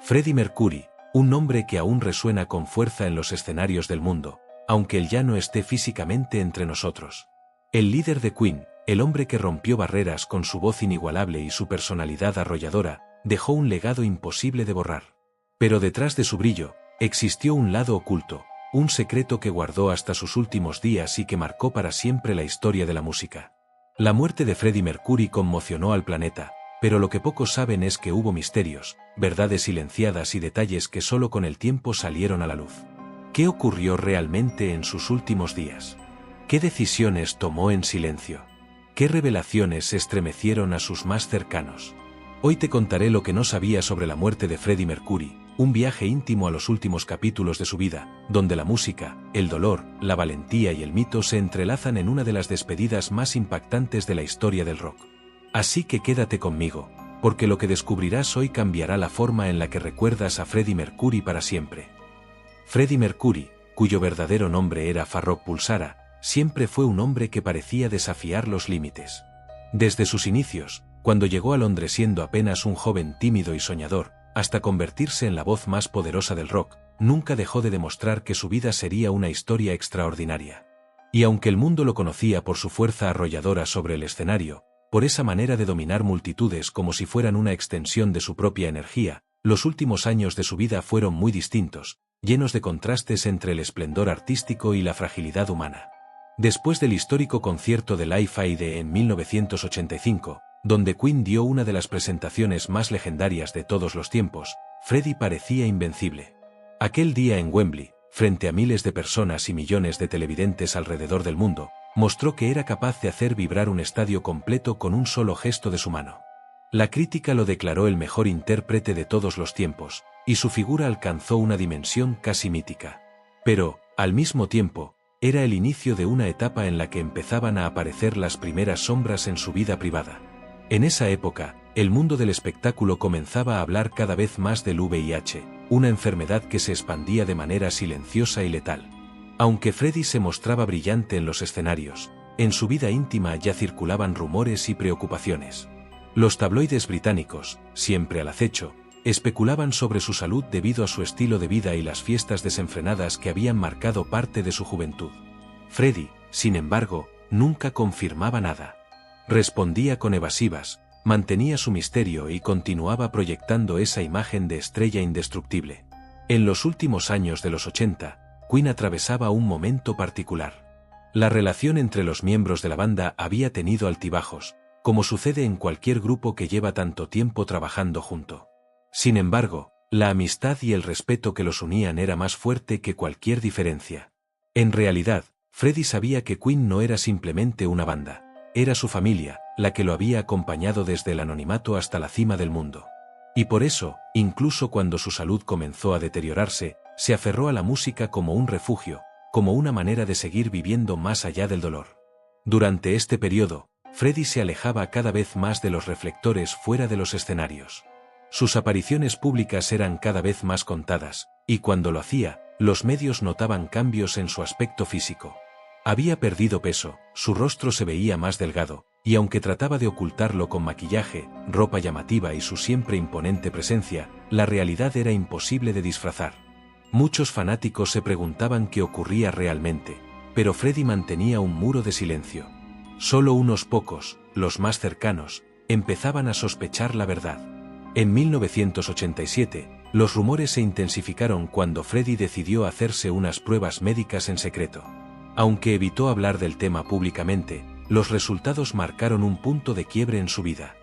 Freddie Mercury, un nombre que aún resuena con fuerza en los escenarios del mundo, aunque él ya no esté físicamente entre nosotros. El líder de Queen, el hombre que rompió barreras con su voz inigualable y su personalidad arrolladora, dejó un legado imposible de borrar. Pero detrás de su brillo, existió un lado oculto, un secreto que guardó hasta sus últimos días y que marcó para siempre la historia de la música. La muerte de Freddie Mercury conmocionó al planeta, pero lo que pocos saben es que hubo misterios, verdades silenciadas y detalles que solo con el tiempo salieron a la luz. ¿Qué ocurrió realmente en sus últimos días? ¿Qué decisiones tomó en silencio? ¿Qué revelaciones estremecieron a sus más cercanos? Hoy te contaré lo que no sabía sobre la muerte de Freddie Mercury, un viaje íntimo a los últimos capítulos de su vida, donde la música, el dolor, la valentía y el mito se entrelazan en una de las despedidas más impactantes de la historia del rock. Así que quédate conmigo, porque lo que descubrirás hoy cambiará la forma en la que recuerdas a Freddie Mercury para siempre. Freddie Mercury, cuyo verdadero nombre era Farrokh Bulsara, siempre fue un hombre que parecía desafiar los límites. Desde sus inicios, cuando llegó a Londres siendo apenas un joven tímido y soñador, hasta convertirse en la voz más poderosa del rock, nunca dejó de demostrar que su vida sería una historia extraordinaria. Y aunque el mundo lo conocía por su fuerza arrolladora sobre el escenario, por esa manera de dominar multitudes como si fueran una extensión de su propia energía, los últimos años de su vida fueron muy distintos, llenos de contrastes entre el esplendor artístico y la fragilidad humana. Después del histórico concierto de Live Aid en 1985, donde Queen dio una de las presentaciones más legendarias de todos los tiempos, Freddie parecía invencible. Aquel día en Wembley, frente a miles de personas y millones de televidentes alrededor del mundo, mostró que era capaz de hacer vibrar un estadio completo con un solo gesto de su mano. La crítica lo declaró el mejor intérprete de todos los tiempos, y su figura alcanzó una dimensión casi mítica. Pero, al mismo tiempo, era el inicio de una etapa en la que empezaban a aparecer las primeras sombras en su vida privada. En esa época, el mundo del espectáculo comenzaba a hablar cada vez más del VIH, una enfermedad que se expandía de manera silenciosa y letal. Aunque Freddie se mostraba brillante en los escenarios, en su vida íntima ya circulaban rumores y preocupaciones. Los tabloides británicos, siempre al acecho, especulaban sobre su salud debido a su estilo de vida y las fiestas desenfrenadas que habían marcado parte de su juventud. Freddie, sin embargo, nunca confirmaba nada. Respondía con evasivas, mantenía su misterio y continuaba proyectando esa imagen de estrella indestructible. En los últimos años de los 80, Queen atravesaba un momento particular. La relación entre los miembros de la banda había tenido altibajos, como sucede en cualquier grupo que lleva tanto tiempo trabajando junto. Sin embargo, la amistad y el respeto que los unían era más fuerte que cualquier diferencia. En realidad, Freddie sabía que Queen no era simplemente una banda, era su familia, la que lo había acompañado desde el anonimato hasta la cima del mundo. Y por eso, incluso cuando su salud comenzó a deteriorarse, se aferró a la música como un refugio, como una manera de seguir viviendo más allá del dolor. Durante este periodo, Freddie se alejaba cada vez más de los reflectores fuera de los escenarios. Sus apariciones públicas eran cada vez más contadas, y cuando lo hacía, los medios notaban cambios en su aspecto físico. Había perdido peso, su rostro se veía más delgado, y aunque trataba de ocultarlo con maquillaje, ropa llamativa y su siempre imponente presencia, la realidad era imposible de disfrazar. Muchos fanáticos se preguntaban qué ocurría realmente, pero Freddie mantenía un muro de silencio. Solo unos pocos, los más cercanos, empezaban a sospechar la verdad. En 1987, los rumores se intensificaron cuando Freddie decidió hacerse unas pruebas médicas en secreto. Aunque evitó hablar del tema públicamente, los resultados marcaron un punto de quiebre en su vida.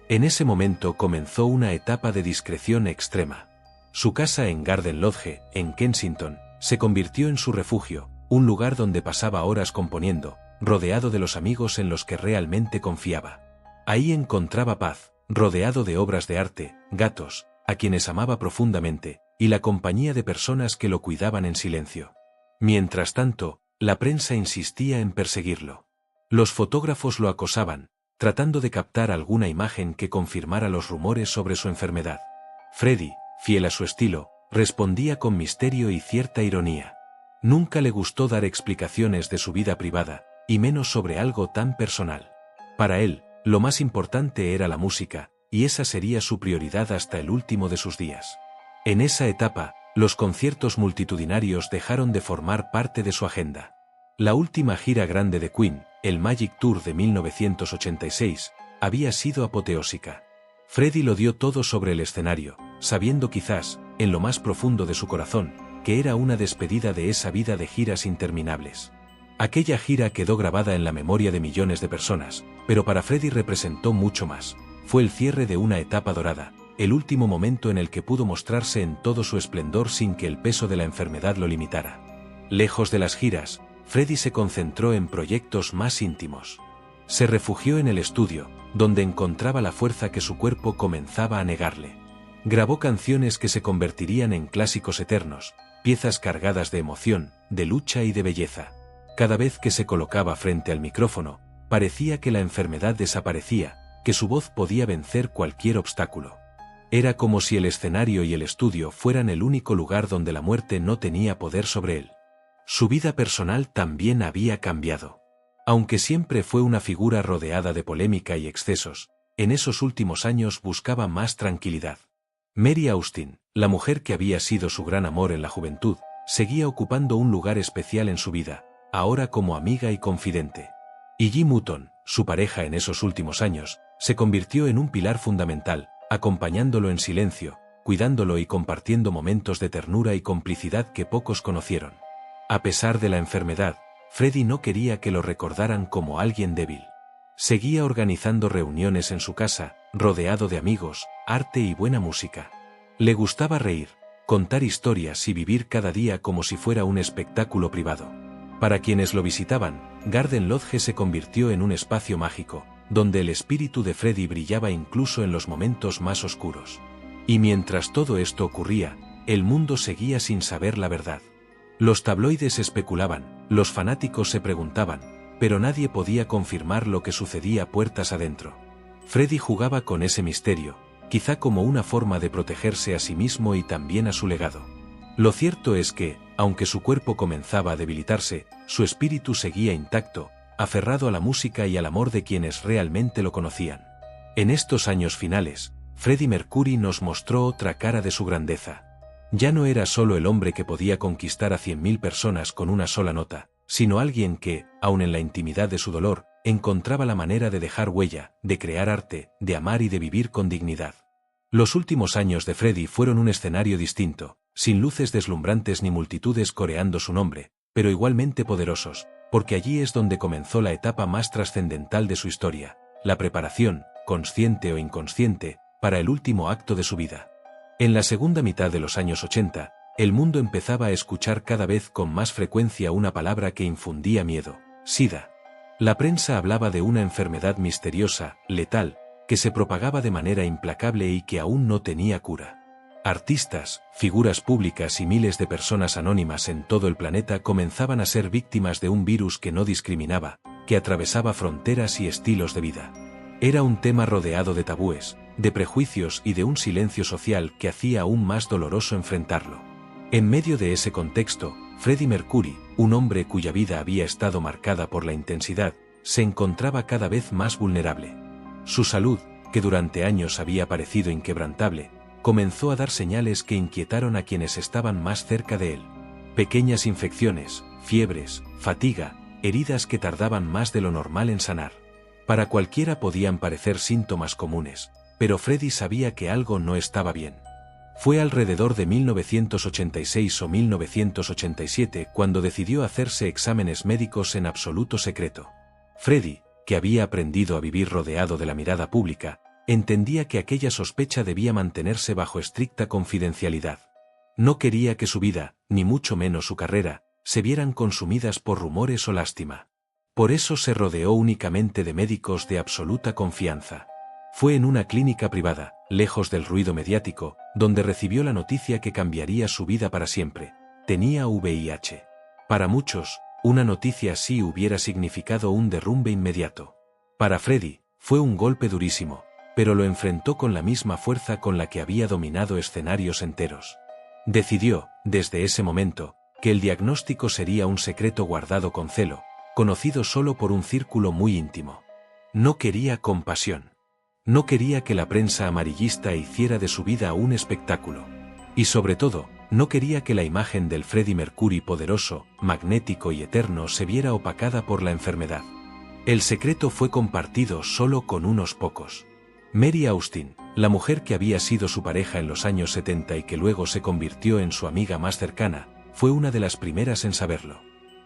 En ese momento comenzó una etapa de discreción extrema. Su casa en Garden Lodge, en Kensington, se convirtió en su refugio, un lugar donde pasaba horas componiendo, rodeado de los amigos en los que realmente confiaba. Ahí encontraba paz, rodeado de obras de arte, gatos, a quienes amaba profundamente, y la compañía de personas que lo cuidaban en silencio. Mientras tanto, la prensa insistía en perseguirlo. Los fotógrafos lo acosaban, tratando de captar alguna imagen que confirmara los rumores sobre su enfermedad. Freddie, fiel a su estilo, respondía con misterio y cierta ironía. Nunca le gustó dar explicaciones de su vida privada, y menos sobre algo tan personal. Para él, lo más importante era la música, y esa sería su prioridad hasta el último de sus días. En esa etapa, los conciertos multitudinarios dejaron de formar parte de su agenda. La última gira grande de Queen, el Magic Tour de 1986, había sido apoteósica. Freddie lo dio todo sobre el escenario, sabiendo quizás, en lo más profundo de su corazón, que era una despedida de esa vida de giras interminables. Aquella gira quedó grabada en la memoria de millones de personas, pero para Freddie representó mucho más. Fue el cierre de una etapa dorada, el último momento en el que pudo mostrarse en todo su esplendor sin que el peso de la enfermedad lo limitara. Lejos de las giras, Freddie se concentró en proyectos más íntimos. Se refugió en el estudio, donde encontraba la fuerza que su cuerpo comenzaba a negarle. Grabó canciones que se convertirían en clásicos eternos, piezas cargadas de emoción, de lucha y de belleza. Cada vez que se colocaba frente al micrófono, parecía que la enfermedad desaparecía, que su voz podía vencer cualquier obstáculo. Era como si el escenario y el estudio fueran el único lugar donde la muerte no tenía poder sobre él. Su vida personal también había cambiado. Aunque siempre fue una figura rodeada de polémica y excesos, en esos últimos años buscaba más tranquilidad. Mary Austin, la mujer que había sido su gran amor en la juventud, seguía ocupando un lugar especial en su vida, ahora como amiga y confidente. Y Jim Hutton, su pareja en esos últimos años, se convirtió en un pilar fundamental, acompañándolo en silencio, cuidándolo y compartiendo momentos de ternura y complicidad que pocos conocieron. A pesar de la enfermedad, Freddie no quería que lo recordaran como alguien débil. Seguía organizando reuniones en su casa, rodeado de amigos, arte y buena música. Le gustaba reír, contar historias y vivir cada día como si fuera un espectáculo privado. Para quienes lo visitaban, Garden Lodge se convirtió en un espacio mágico, donde el espíritu de Freddie brillaba incluso en los momentos más oscuros. Y mientras todo esto ocurría, el mundo seguía sin saber la verdad. Los tabloides especulaban, los fanáticos se preguntaban, pero nadie podía confirmar lo que sucedía puertas adentro. Freddie jugaba con ese misterio, quizá como una forma de protegerse a sí mismo y también a su legado. Lo cierto es que, aunque su cuerpo comenzaba a debilitarse, su espíritu seguía intacto, aferrado a la música y al amor de quienes realmente lo conocían. En estos años finales, Freddie Mercury nos mostró otra cara de su grandeza. Ya no era solo el hombre que podía conquistar a 100.000 personas con una sola nota, sino alguien que, aun en la intimidad de su dolor, encontraba la manera de dejar huella, de crear arte, de amar y de vivir con dignidad. Los últimos años de Freddie fueron un escenario distinto, sin luces deslumbrantes ni multitudes coreando su nombre, pero igualmente poderosos, porque allí es donde comenzó la etapa más trascendental de su historia, la preparación, consciente o inconsciente, para el último acto de su vida. En la segunda mitad de los años 80, el mundo empezaba a escuchar cada vez con más frecuencia una palabra que infundía miedo: SIDA. La prensa hablaba de una enfermedad misteriosa, letal, que se propagaba de manera implacable y que aún no tenía cura. Artistas, figuras públicas y miles de personas anónimas en todo el planeta comenzaban a ser víctimas de un virus que no discriminaba, que atravesaba fronteras y estilos de vida. Era un tema rodeado de tabúes, de prejuicios y de un silencio social que hacía aún más doloroso enfrentarlo. En medio de ese contexto, Freddie Mercury, un hombre cuya vida había estado marcada por la intensidad, se encontraba cada vez más vulnerable. Su salud, que durante años había parecido inquebrantable, comenzó a dar señales que inquietaron a quienes estaban más cerca de él. Pequeñas infecciones, fiebres, fatiga, heridas que tardaban más de lo normal en sanar. Para cualquiera podían parecer síntomas comunes, pero Freddie sabía que algo no estaba bien. Fue alrededor de 1986 o 1987 cuando decidió hacerse exámenes médicos en absoluto secreto. Freddie, que había aprendido a vivir rodeado de la mirada pública, entendía que aquella sospecha debía mantenerse bajo estricta confidencialidad. No quería que su vida, ni mucho menos su carrera, se vieran consumidas por rumores o lástima. Por eso se rodeó únicamente de médicos de absoluta confianza. Fue en una clínica privada, lejos del ruido mediático, donde recibió la noticia que cambiaría su vida para siempre. Tenía VIH. Para muchos, una noticia así hubiera significado un derrumbe inmediato. Para Freddie, fue un golpe durísimo, pero lo enfrentó con la misma fuerza con la que había dominado escenarios enteros. Decidió, desde ese momento, que el diagnóstico sería un secreto guardado con celo, conocido solo por un círculo muy íntimo. No quería compasión. No quería que la prensa amarillista hiciera de su vida un espectáculo. Y sobre todo, no quería que la imagen del Freddie Mercury poderoso, magnético y eterno se viera opacada por la enfermedad. El secreto fue compartido solo con unos pocos. Mary Austin, la mujer que había sido su pareja en los años 70 y que luego se convirtió en su amiga más cercana, fue una de las primeras en saberlo.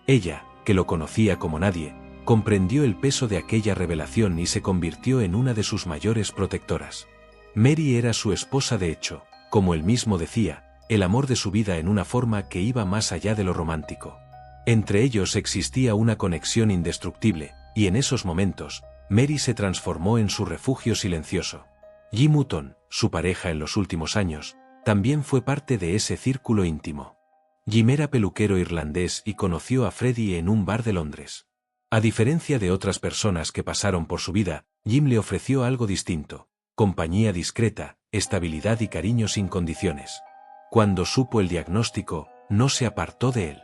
Ella, que lo conocía como nadie, comprendió el peso de aquella revelación y se convirtió en una de sus mayores protectoras. Mary era su esposa de hecho, como él mismo decía, el amor de su vida en una forma que iba más allá de lo romántico. Entre ellos existía una conexión indestructible, y en esos momentos, Mary se transformó en su refugio silencioso. Jim Hutton, su pareja en los últimos años, también fue parte de ese círculo íntimo. Jim era peluquero irlandés y conoció a Freddie en un bar de Londres. A diferencia de otras personas que pasaron por su vida, Jim le ofreció algo distinto: compañía discreta, estabilidad y cariño sin condiciones. Cuando supo el diagnóstico, no se apartó de él.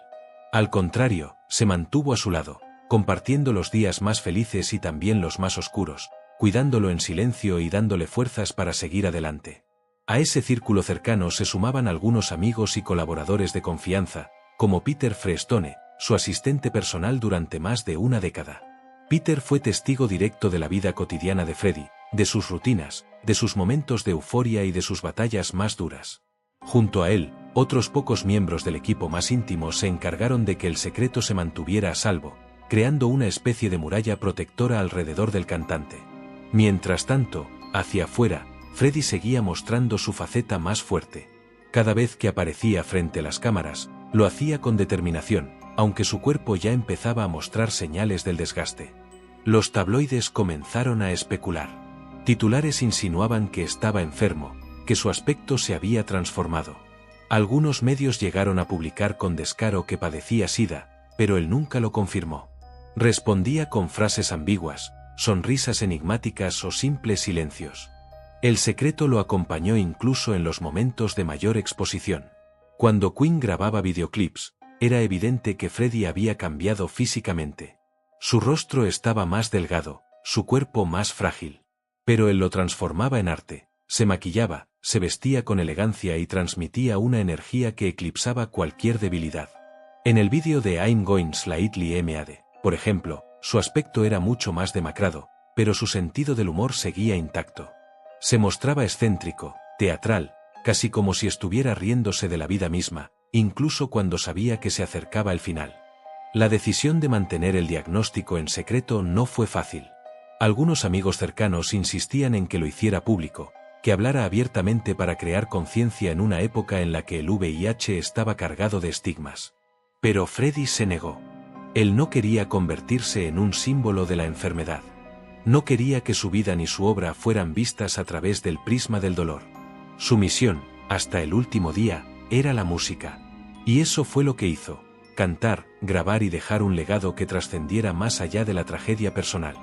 Al contrario, se mantuvo a su lado, compartiendo los días más felices y también los más oscuros, cuidándolo en silencio y dándole fuerzas para seguir adelante. A ese círculo cercano se sumaban algunos amigos y colaboradores de confianza, como Peter Freestone, su asistente personal durante más de una década. Peter fue testigo directo de la vida cotidiana de Freddie, de sus rutinas, de sus momentos de euforia y de sus batallas más duras. Junto a él, otros pocos miembros del equipo más íntimo se encargaron de que el secreto se mantuviera a salvo, creando una especie de muralla protectora alrededor del cantante. Mientras tanto, hacia afuera, Freddie seguía mostrando su faceta más fuerte. Cada vez que aparecía frente a las cámaras, lo hacía con determinación, aunque su cuerpo ya empezaba a mostrar señales del desgaste. Los tabloides comenzaron a especular. Titulares insinuaban que estaba enfermo, que su aspecto se había transformado. Algunos medios llegaron a publicar con descaro que padecía SIDA, pero él nunca lo confirmó. Respondía con frases ambiguas, sonrisas enigmáticas o simples silencios. El secreto lo acompañó incluso en los momentos de mayor exposición. Cuando Queen grababa videoclips, era evidente que Freddie había cambiado físicamente. Su rostro estaba más delgado, su cuerpo más frágil. Pero él lo transformaba en arte, se maquillaba, se vestía con elegancia y transmitía una energía que eclipsaba cualquier debilidad. En el vídeo de I'm Going Slightly Mad, por ejemplo, su aspecto era mucho más demacrado, pero su sentido del humor seguía intacto. Se mostraba excéntrico, teatral, casi como si estuviera riéndose de la vida misma, incluso cuando sabía que se acercaba el final. La decisión de mantener el diagnóstico en secreto no fue fácil. Algunos amigos cercanos insistían en que lo hiciera público, que hablara abiertamente para crear conciencia en una época en la que el VIH estaba cargado de estigmas. Pero Freddie se negó. Él no quería convertirse en un símbolo de la enfermedad. No quería que su vida ni su obra fueran vistas a través del prisma del dolor. Su misión, hasta el último día, era la música. Y eso fue lo que hizo: cantar, grabar y dejar un legado que trascendiera más allá de la tragedia personal.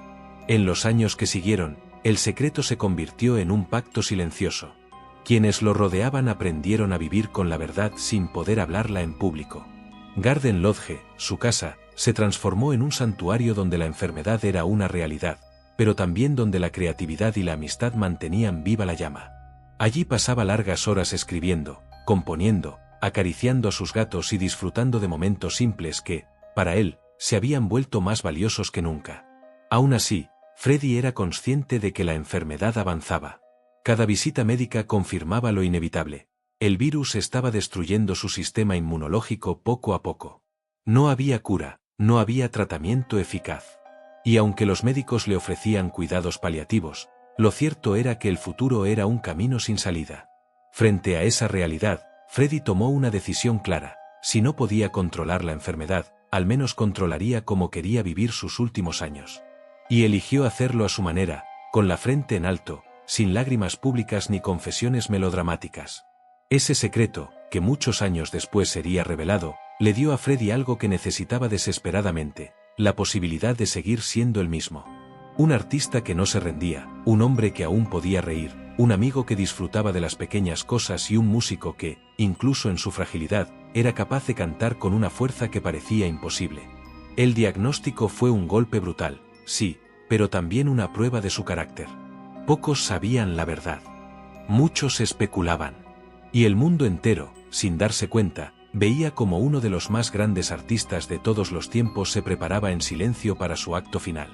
En los años que siguieron, el secreto se convirtió en un pacto silencioso. Quienes lo rodeaban aprendieron a vivir con la verdad sin poder hablarla en público. Garden Lodge, su casa, se transformó en un santuario donde la enfermedad era una realidad, pero también donde la creatividad y la amistad mantenían viva la llama. Allí pasaba largas horas escribiendo, componiendo, acariciando a sus gatos y disfrutando de momentos simples que, para él, se habían vuelto más valiosos que nunca. Aún así, Freddie era consciente de que la enfermedad avanzaba. Cada visita médica confirmaba lo inevitable: el virus estaba destruyendo su sistema inmunológico poco a poco. No había cura, no había tratamiento eficaz. Y aunque los médicos le ofrecían cuidados paliativos, lo cierto era que el futuro era un camino sin salida. Frente a esa realidad, Freddie tomó una decisión clara: si no podía controlar la enfermedad, al menos controlaría cómo quería vivir sus últimos años. Y eligió hacerlo a su manera, con la frente en alto, sin lágrimas públicas ni confesiones melodramáticas. Ese secreto, que muchos años después sería revelado, le dio a Freddie algo que necesitaba desesperadamente: la posibilidad de seguir siendo el mismo. Un artista que no se rendía, un hombre que aún podía reír, un amigo que disfrutaba de las pequeñas cosas y un músico que, incluso en su fragilidad, era capaz de cantar con una fuerza que parecía imposible. El diagnóstico fue un golpe brutal, sí, pero también una prueba de su carácter. Pocos sabían la verdad. Muchos especulaban. Y el mundo entero, sin darse cuenta, veía como uno de los más grandes artistas de todos los tiempos se preparaba en silencio para su acto final.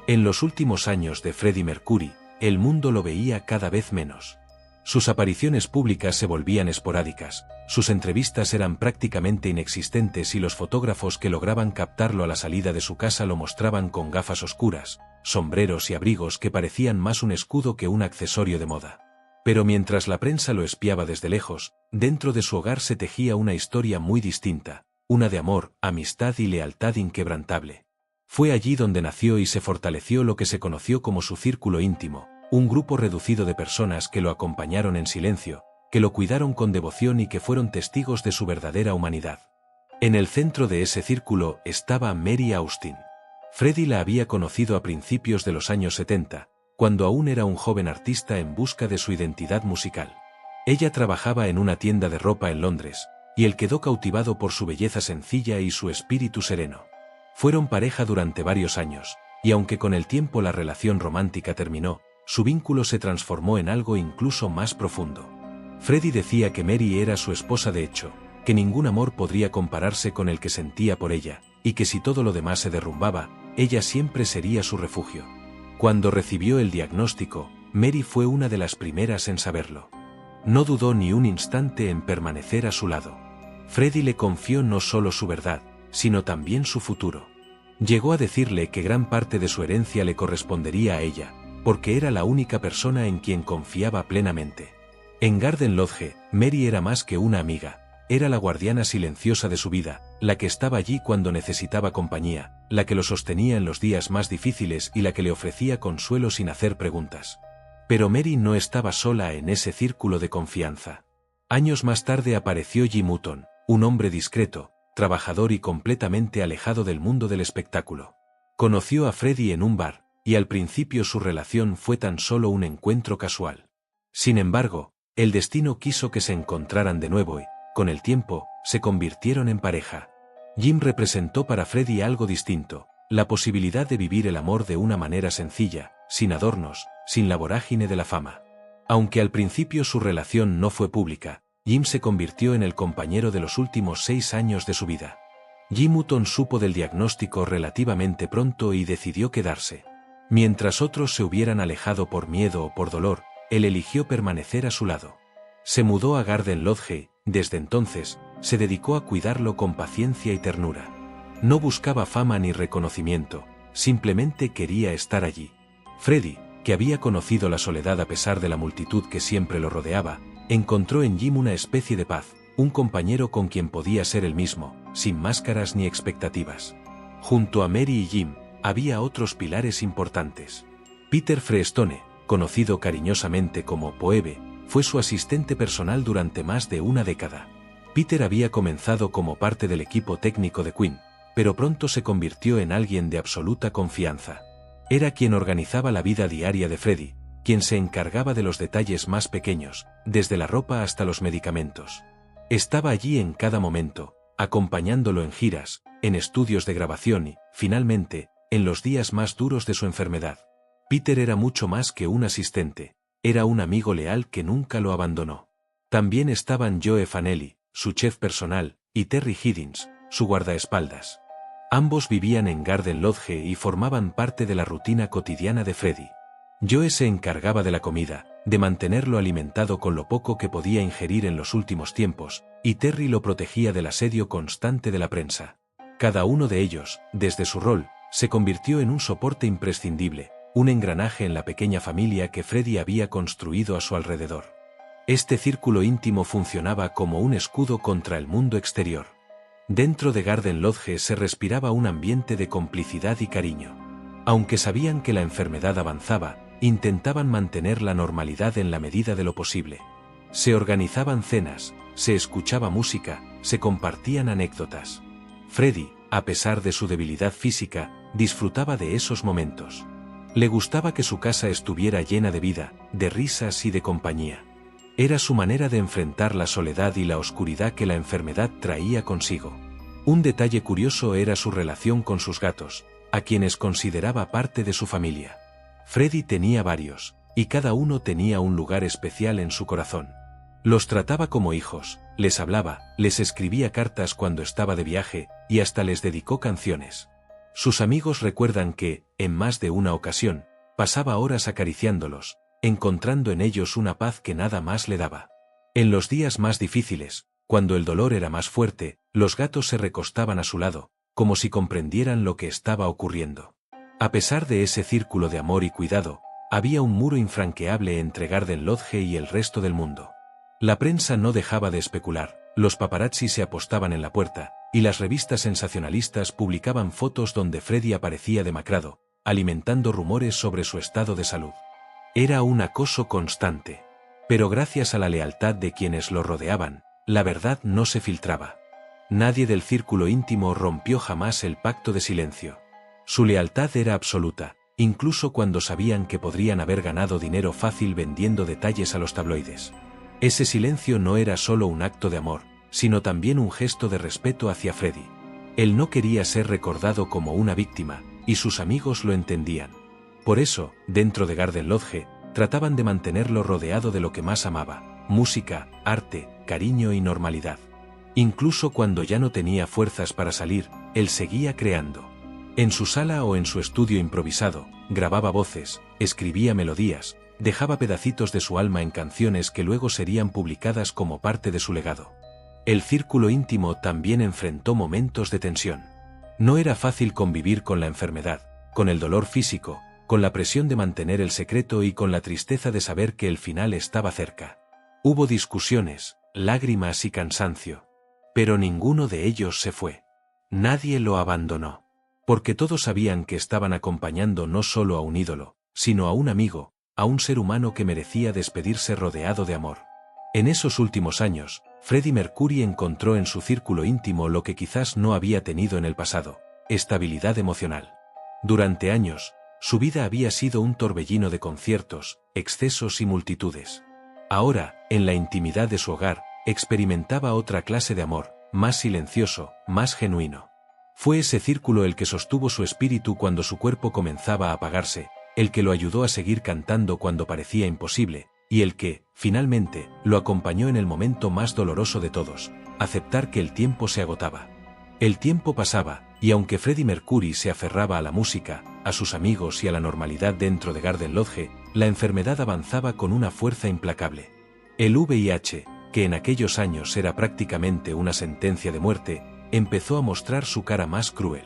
En los últimos años de Freddie Mercury, el mundo lo veía cada vez menos. Sus apariciones públicas se volvían esporádicas, sus entrevistas eran prácticamente inexistentes y los fotógrafos que lograban captarlo a la salida de su casa lo mostraban con gafas oscuras, sombreros y abrigos que parecían más un escudo que un accesorio de moda. Pero mientras la prensa lo espiaba desde lejos, dentro de su hogar se tejía una historia muy distinta, una de amor, amistad y lealtad inquebrantable. Fue allí donde nació y se fortaleció lo que se conoció como su círculo íntimo, un grupo reducido de personas que lo acompañaron en silencio, que lo cuidaron con devoción y que fueron testigos de su verdadera humanidad. En el centro de ese círculo estaba Mary Austin. Freddie la había conocido a principios de los años 70, cuando aún era un joven artista en busca de su identidad musical. Ella trabajaba en una tienda de ropa en Londres, y él quedó cautivado por su belleza sencilla y su espíritu sereno. Fueron pareja durante varios años, y aunque con el tiempo la relación romántica terminó, su vínculo se transformó en algo incluso más profundo. Freddie decía que Mary era su esposa de hecho, que ningún amor podría compararse con el que sentía por ella, y que si todo lo demás se derrumbaba, ella siempre sería su refugio. Cuando recibió el diagnóstico, Mary fue una de las primeras en saberlo. No dudó ni un instante en permanecer a su lado. Freddie le confió no solo su verdad, sino también su futuro. Llegó a decirle que gran parte de su herencia le correspondería a ella, porque era la única persona en quien confiaba plenamente. En Garden Lodge, Mary era más que una amiga, era la guardiana silenciosa de su vida, la que estaba allí cuando necesitaba compañía, la que lo sostenía en los días más difíciles y la que le ofrecía consuelo sin hacer preguntas. Pero Mary no estaba sola en ese círculo de confianza. Años más tarde apareció Jim Hutton, un hombre discreto, trabajador y completamente alejado del mundo del espectáculo. Conoció a Freddie en un bar, y al principio su relación fue tan solo un encuentro casual. Sin embargo, el destino quiso que se encontraran de nuevo y, con el tiempo, se convirtieron en pareja. Jim representó para Freddie algo distinto, la posibilidad de vivir el amor de una manera sencilla, sin adornos, sin la vorágine de la fama. Aunque al principio su relación no fue pública, Jim se convirtió en el compañero de los últimos 6 años de su vida. Jim Hutton supo del diagnóstico relativamente pronto y decidió quedarse. Mientras otros se hubieran alejado por miedo o por dolor, él eligió permanecer a su lado. Se mudó a Garden Lodge, desde entonces, se dedicó a cuidarlo con paciencia y ternura. No buscaba fama ni reconocimiento, simplemente quería estar allí. Freddie, que había conocido la soledad a pesar de la multitud que siempre lo rodeaba, encontró en Jim una especie de paz, un compañero con quien podía ser el mismo, sin máscaras ni expectativas. Junto a Mary y Jim, había otros pilares importantes. Peter Freestone, conocido cariñosamente como Poebe, fue su asistente personal durante más de una década. Peter había comenzado como parte del equipo técnico de Queen, pero pronto se convirtió en alguien de absoluta confianza. Era quien organizaba la vida diaria de Freddie, quien se encargaba de los detalles más pequeños, desde la ropa hasta los medicamentos. Estaba allí en cada momento, acompañándolo en giras, en estudios de grabación y, finalmente, en los días más duros de su enfermedad. Peter era mucho más que un asistente, era un amigo leal que nunca lo abandonó. También estaban Joe Fanelli, su chef personal, y Terry Higgins, su guardaespaldas. Ambos vivían en Garden Lodge y formaban parte de la rutina cotidiana de Freddie. Joe se encargaba de la comida, de mantenerlo alimentado con lo poco que podía ingerir en los últimos tiempos, y Terry lo protegía del asedio constante de la prensa. Cada uno de ellos, desde su rol, se convirtió en un soporte imprescindible, un engranaje en la pequeña familia que Freddie había construido a su alrededor. Este círculo íntimo funcionaba como un escudo contra el mundo exterior. Dentro de Garden Lodge se respiraba un ambiente de complicidad y cariño. Aunque sabían que la enfermedad avanzaba, intentaban mantener la normalidad en la medida de lo posible. Se organizaban cenas, se escuchaba música, se compartían anécdotas. Freddie, a pesar de su debilidad física, disfrutaba de esos momentos. Le gustaba que su casa estuviera llena de vida, de risas y de compañía. Era su manera de enfrentar la soledad y la oscuridad que la enfermedad traía consigo. Un detalle curioso era su relación con sus gatos, a quienes consideraba parte de su familia. Freddie tenía varios, y cada uno tenía un lugar especial en su corazón. Los trataba como hijos, les hablaba, les escribía cartas cuando estaba de viaje, y hasta les dedicó canciones. Sus amigos recuerdan que, en más de una ocasión, pasaba horas acariciándolos, encontrando en ellos una paz que nada más le daba. En los días más difíciles, cuando el dolor era más fuerte, los gatos se recostaban a su lado, como si comprendieran lo que estaba ocurriendo. A pesar de ese círculo de amor y cuidado, había un muro infranqueable entre Garden Lodge y el resto del mundo. La prensa no dejaba de especular, los paparazzi se apostaban en la puerta, y las revistas sensacionalistas publicaban fotos donde Freddie aparecía demacrado, alimentando rumores sobre su estado de salud. Era un acoso constante. Pero gracias a la lealtad de quienes lo rodeaban, la verdad no se filtraba. Nadie del círculo íntimo rompió jamás el pacto de silencio. Su lealtad era absoluta, incluso cuando sabían que podrían haber ganado dinero fácil vendiendo detalles a los tabloides. Ese silencio no era solo un acto de amor, sino también un gesto de respeto hacia Freddie. Él no quería ser recordado como una víctima, y sus amigos lo entendían. Por eso, dentro de Garden Lodge, trataban de mantenerlo rodeado de lo que más amaba: música, arte, cariño y normalidad. Incluso cuando ya no tenía fuerzas para salir, él seguía creando. En su sala o en su estudio improvisado, grababa voces, escribía melodías, dejaba pedacitos de su alma en canciones que luego serían publicadas como parte de su legado. El círculo íntimo también enfrentó momentos de tensión. No era fácil convivir con la enfermedad, con el dolor físico, con la presión de mantener el secreto y con la tristeza de saber que el final estaba cerca. Hubo discusiones, lágrimas y cansancio. Pero ninguno de ellos se fue. Nadie lo abandonó. Porque todos sabían que estaban acompañando no solo a un ídolo, sino a un amigo, a un ser humano que merecía despedirse rodeado de amor. En esos últimos años, Freddie Mercury encontró en su círculo íntimo lo que quizás no había tenido en el pasado: estabilidad emocional. Durante años, su vida había sido un torbellino de conciertos, excesos y multitudes. Ahora, en la intimidad de su hogar, experimentaba otra clase de amor, más silencioso, más genuino. Fue ese círculo el que sostuvo su espíritu cuando su cuerpo comenzaba a apagarse, el que lo ayudó a seguir cantando cuando parecía imposible, y el que, finalmente, lo acompañó en el momento más doloroso de todos: aceptar que el tiempo se agotaba. El tiempo pasaba, y aunque Freddie Mercury se aferraba a la música, a sus amigos y a la normalidad dentro de Garden Lodge, la enfermedad avanzaba con una fuerza implacable. El VIH, que en aquellos años era prácticamente una sentencia de muerte, empezó a mostrar su cara más cruel.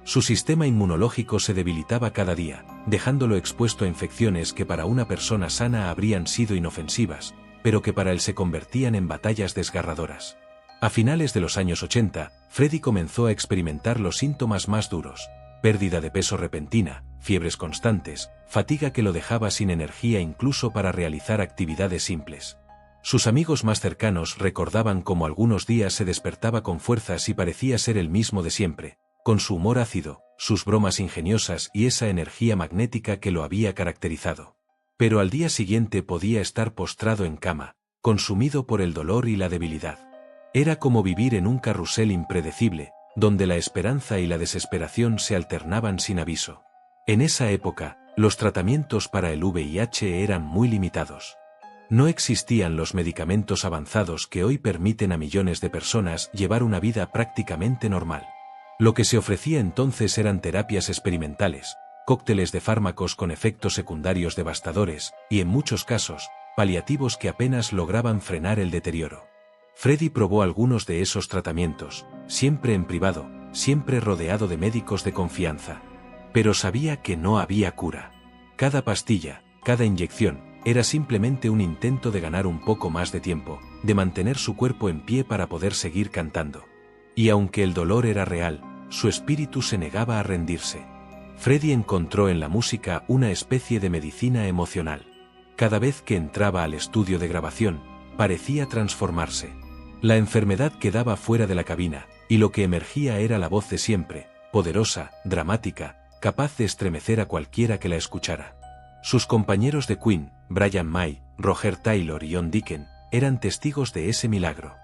Su sistema inmunológico se debilitaba cada día, dejándolo expuesto a infecciones que para una persona sana habrían sido inofensivas, pero que para él se convertían en batallas desgarradoras. A finales de los años 80, Freddie comenzó a experimentar los síntomas más duros: pérdida de peso repentina, fiebres constantes, fatiga que lo dejaba sin energía incluso para realizar actividades simples. Sus amigos más cercanos recordaban cómo algunos días se despertaba con fuerzas y parecía ser el mismo de siempre, con su humor ácido, sus bromas ingeniosas y esa energía magnética que lo había caracterizado. Pero al día siguiente podía estar postrado en cama, consumido por el dolor y la debilidad. Era como vivir en un carrusel impredecible, donde la esperanza y la desesperación se alternaban sin aviso. En esa época, los tratamientos para el VIH eran muy limitados. No existían los medicamentos avanzados que hoy permiten a millones de personas llevar una vida prácticamente normal. Lo que se ofrecía entonces eran terapias experimentales, cócteles de fármacos con efectos secundarios devastadores, y en muchos casos, paliativos que apenas lograban frenar el deterioro. Freddie probó algunos de esos tratamientos, siempre en privado, siempre rodeado de médicos de confianza. Pero sabía que no había cura. Cada pastilla, cada inyección, era simplemente un intento de ganar un poco más de tiempo, de mantener su cuerpo en pie para poder seguir cantando. Y aunque el dolor era real, su espíritu se negaba a rendirse. Freddie encontró en la música una especie de medicina emocional. Cada vez que entraba al estudio de grabación, parecía transformarse. La enfermedad quedaba fuera de la cabina, y lo que emergía era la voz de siempre, poderosa, dramática, capaz de estremecer a cualquiera que la escuchara. Sus compañeros de Queen, Brian May, Roger Taylor y John Deacon, eran testigos de ese milagro.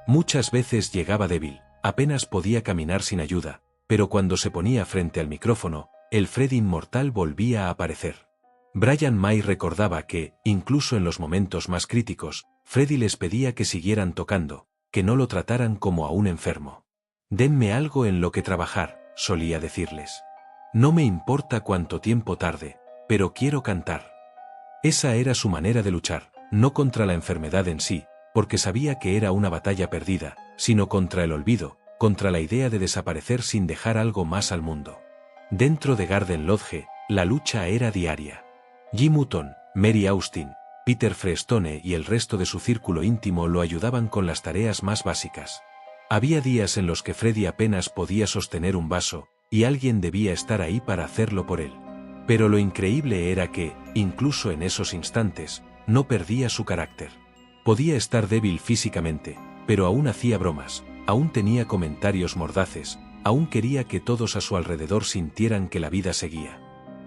Muchas veces llegaba débil, apenas podía caminar sin ayuda, pero cuando se ponía frente al micrófono, el Freddie inmortal volvía a aparecer. Brian May recordaba que, incluso en los momentos más críticos, Freddie les pedía que siguieran tocando, que no lo trataran como a un enfermo. «Denme algo en lo que trabajar», solía decirles. «No me importa cuánto tiempo tarde, pero quiero cantar». Esa era su manera de luchar, no contra la enfermedad en sí, porque sabía que era una batalla perdida, sino contra el olvido, contra la idea de desaparecer sin dejar algo más al mundo. Dentro de Garden Lodge, la lucha era diaria. Jim Hutton, Mary Austin, Peter Frestone y el resto de su círculo íntimo lo ayudaban con las tareas más básicas. Había días en los que Freddie apenas podía sostener un vaso, y alguien debía estar ahí para hacerlo por él. Pero lo increíble era que, incluso en esos instantes, no perdía su carácter. Podía estar débil físicamente, pero aún hacía bromas, aún tenía comentarios mordaces, aún quería que todos a su alrededor sintieran que la vida seguía.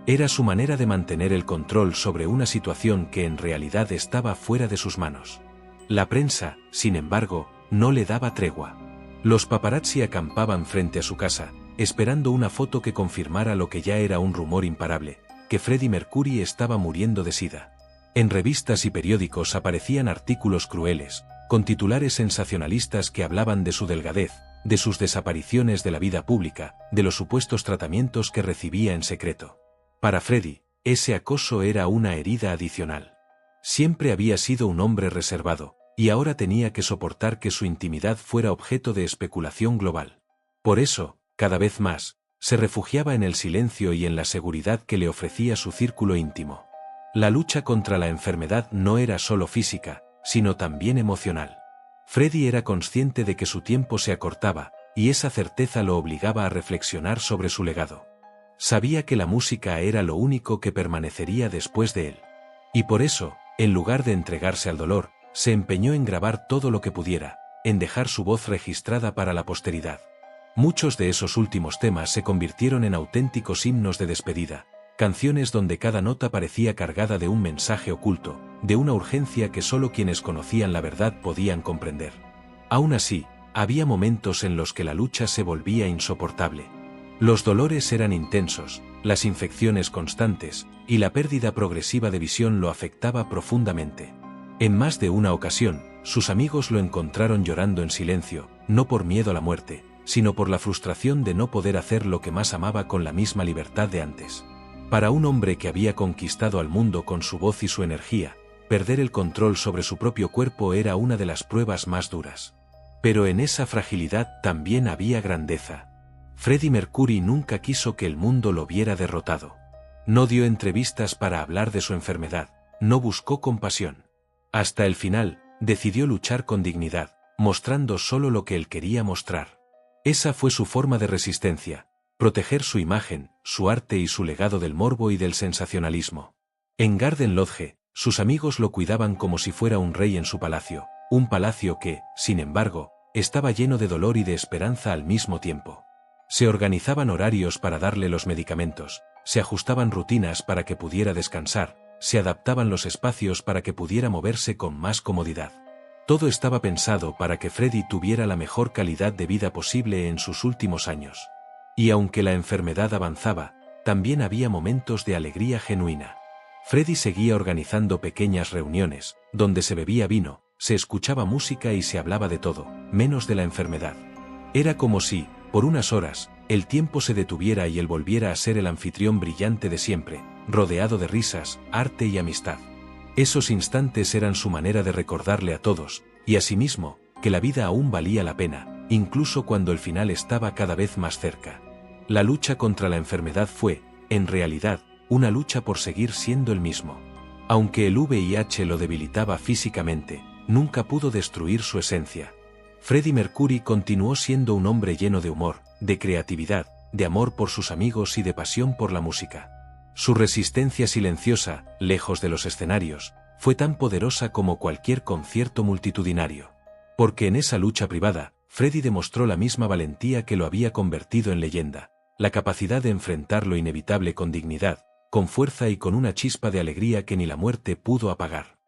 Era su manera de mantener el control sobre una situación que en realidad estaba fuera de sus manos. La prensa, sin embargo, no le daba tregua. Los paparazzi acampaban frente a su casa, esperando una foto que confirmara lo que ya era un rumor imparable, que Freddie Mercury estaba muriendo de sida. En revistas y periódicos aparecían artículos crueles, con titulares sensacionalistas que hablaban de su delgadez, de sus desapariciones de la vida pública, de los supuestos tratamientos que recibía en secreto. Para Freddie, ese acoso era una herida adicional. Siempre había sido un hombre reservado, y ahora tenía que soportar que su intimidad fuera objeto de especulación global. Por eso, cada vez más, se refugiaba en el silencio y en la seguridad que le ofrecía su círculo íntimo. La lucha contra la enfermedad no era solo física, sino también emocional. Freddie era consciente de que su tiempo se acortaba, y esa certeza lo obligaba a reflexionar sobre su legado. Sabía que la música era lo único que permanecería después de él. Y por eso, en lugar de entregarse al dolor, se empeñó en grabar todo lo que pudiera, en dejar su voz registrada para la posteridad. Muchos de esos últimos temas se convirtieron en auténticos himnos de despedida, canciones donde cada nota parecía cargada de un mensaje oculto, de una urgencia que solo quienes conocían la verdad podían comprender. Aún así, había momentos en los que la lucha se volvía insoportable. Los dolores eran intensos, las infecciones constantes, y la pérdida progresiva de visión lo afectaba profundamente. En más de una ocasión, sus amigos lo encontraron llorando en silencio, no por miedo a la muerte, sino por la frustración de no poder hacer lo que más amaba con la misma libertad de antes. Para un hombre que había conquistado al mundo con su voz y su energía, perder el control sobre su propio cuerpo era una de las pruebas más duras. Pero en esa fragilidad también había grandeza. Freddie Mercury nunca quiso que el mundo lo viera derrotado. No dio entrevistas para hablar de su enfermedad, no buscó compasión. Hasta el final, decidió luchar con dignidad, mostrando solo lo que él quería mostrar. Esa fue su forma de resistencia, proteger su imagen, su arte y su legado del morbo y del sensacionalismo. En Garden Lodge, sus amigos lo cuidaban como si fuera un rey en su palacio, un palacio que, sin embargo, estaba lleno de dolor y de esperanza al mismo tiempo. Se organizaban horarios para darle los medicamentos, se ajustaban rutinas para que pudiera descansar, se adaptaban los espacios para que pudiera moverse con más comodidad. Todo estaba pensado para que Freddie tuviera la mejor calidad de vida posible en sus últimos años. Y aunque la enfermedad avanzaba, también había momentos de alegría genuina. Freddie seguía organizando pequeñas reuniones, donde se bebía vino, se escuchaba música y se hablaba de todo, menos de la enfermedad. Era como si, por unas horas, el tiempo se detuviera y él volviera a ser el anfitrión brillante de siempre, rodeado de risas, arte y amistad. Esos instantes eran su manera de recordarle a todos, y a sí mismo, que la vida aún valía la pena, incluso cuando el final estaba cada vez más cerca. La lucha contra la enfermedad fue, en realidad, una lucha por seguir siendo el mismo. Aunque el VIH lo debilitaba físicamente, nunca pudo destruir su esencia. Freddie Mercury continuó siendo un hombre lleno de humor, de creatividad, de amor por sus amigos y de pasión por la música. Su resistencia silenciosa, lejos de los escenarios, fue tan poderosa como cualquier concierto multitudinario. Porque en esa lucha privada, Freddie demostró la misma valentía que lo había convertido en leyenda, la capacidad de enfrentar lo inevitable con dignidad, con fuerza y con una chispa de alegría que ni la muerte pudo apagar.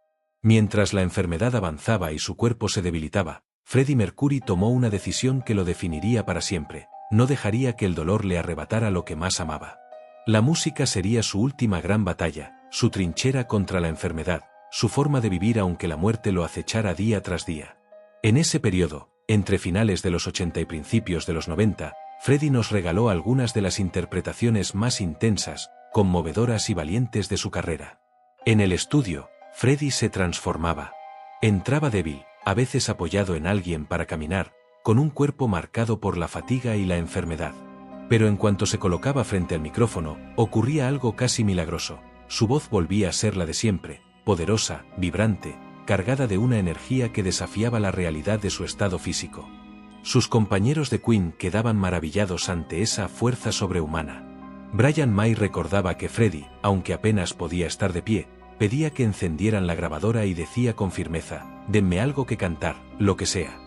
Mientras la enfermedad avanzaba y su cuerpo se debilitaba, Freddie Mercury tomó una decisión que lo definiría para siempre: no dejaría que el dolor le arrebatara lo que más amaba. La música sería su última gran batalla, su trinchera contra la enfermedad, su forma de vivir aunque la muerte lo acechara día tras día. En ese periodo, entre finales de los 80 y principios de los 90, Freddie nos regaló algunas de las interpretaciones más intensas, conmovedoras y valientes de su carrera. En el estudio, Freddie se transformaba. Entraba débil, a veces apoyado en alguien para caminar, con un cuerpo marcado por la fatiga y la enfermedad. Pero en cuanto se colocaba frente al micrófono, ocurría algo casi milagroso. Su voz volvía a ser la de siempre, poderosa, vibrante, cargada de una energía que desafiaba la realidad de su estado físico. Sus compañeros de Queen quedaban maravillados ante esa fuerza sobrehumana. Brian May recordaba que Freddie, aunque apenas podía estar de pie, pedía que encendieran la grabadora y decía con firmeza: «Denme algo que cantar, lo que sea.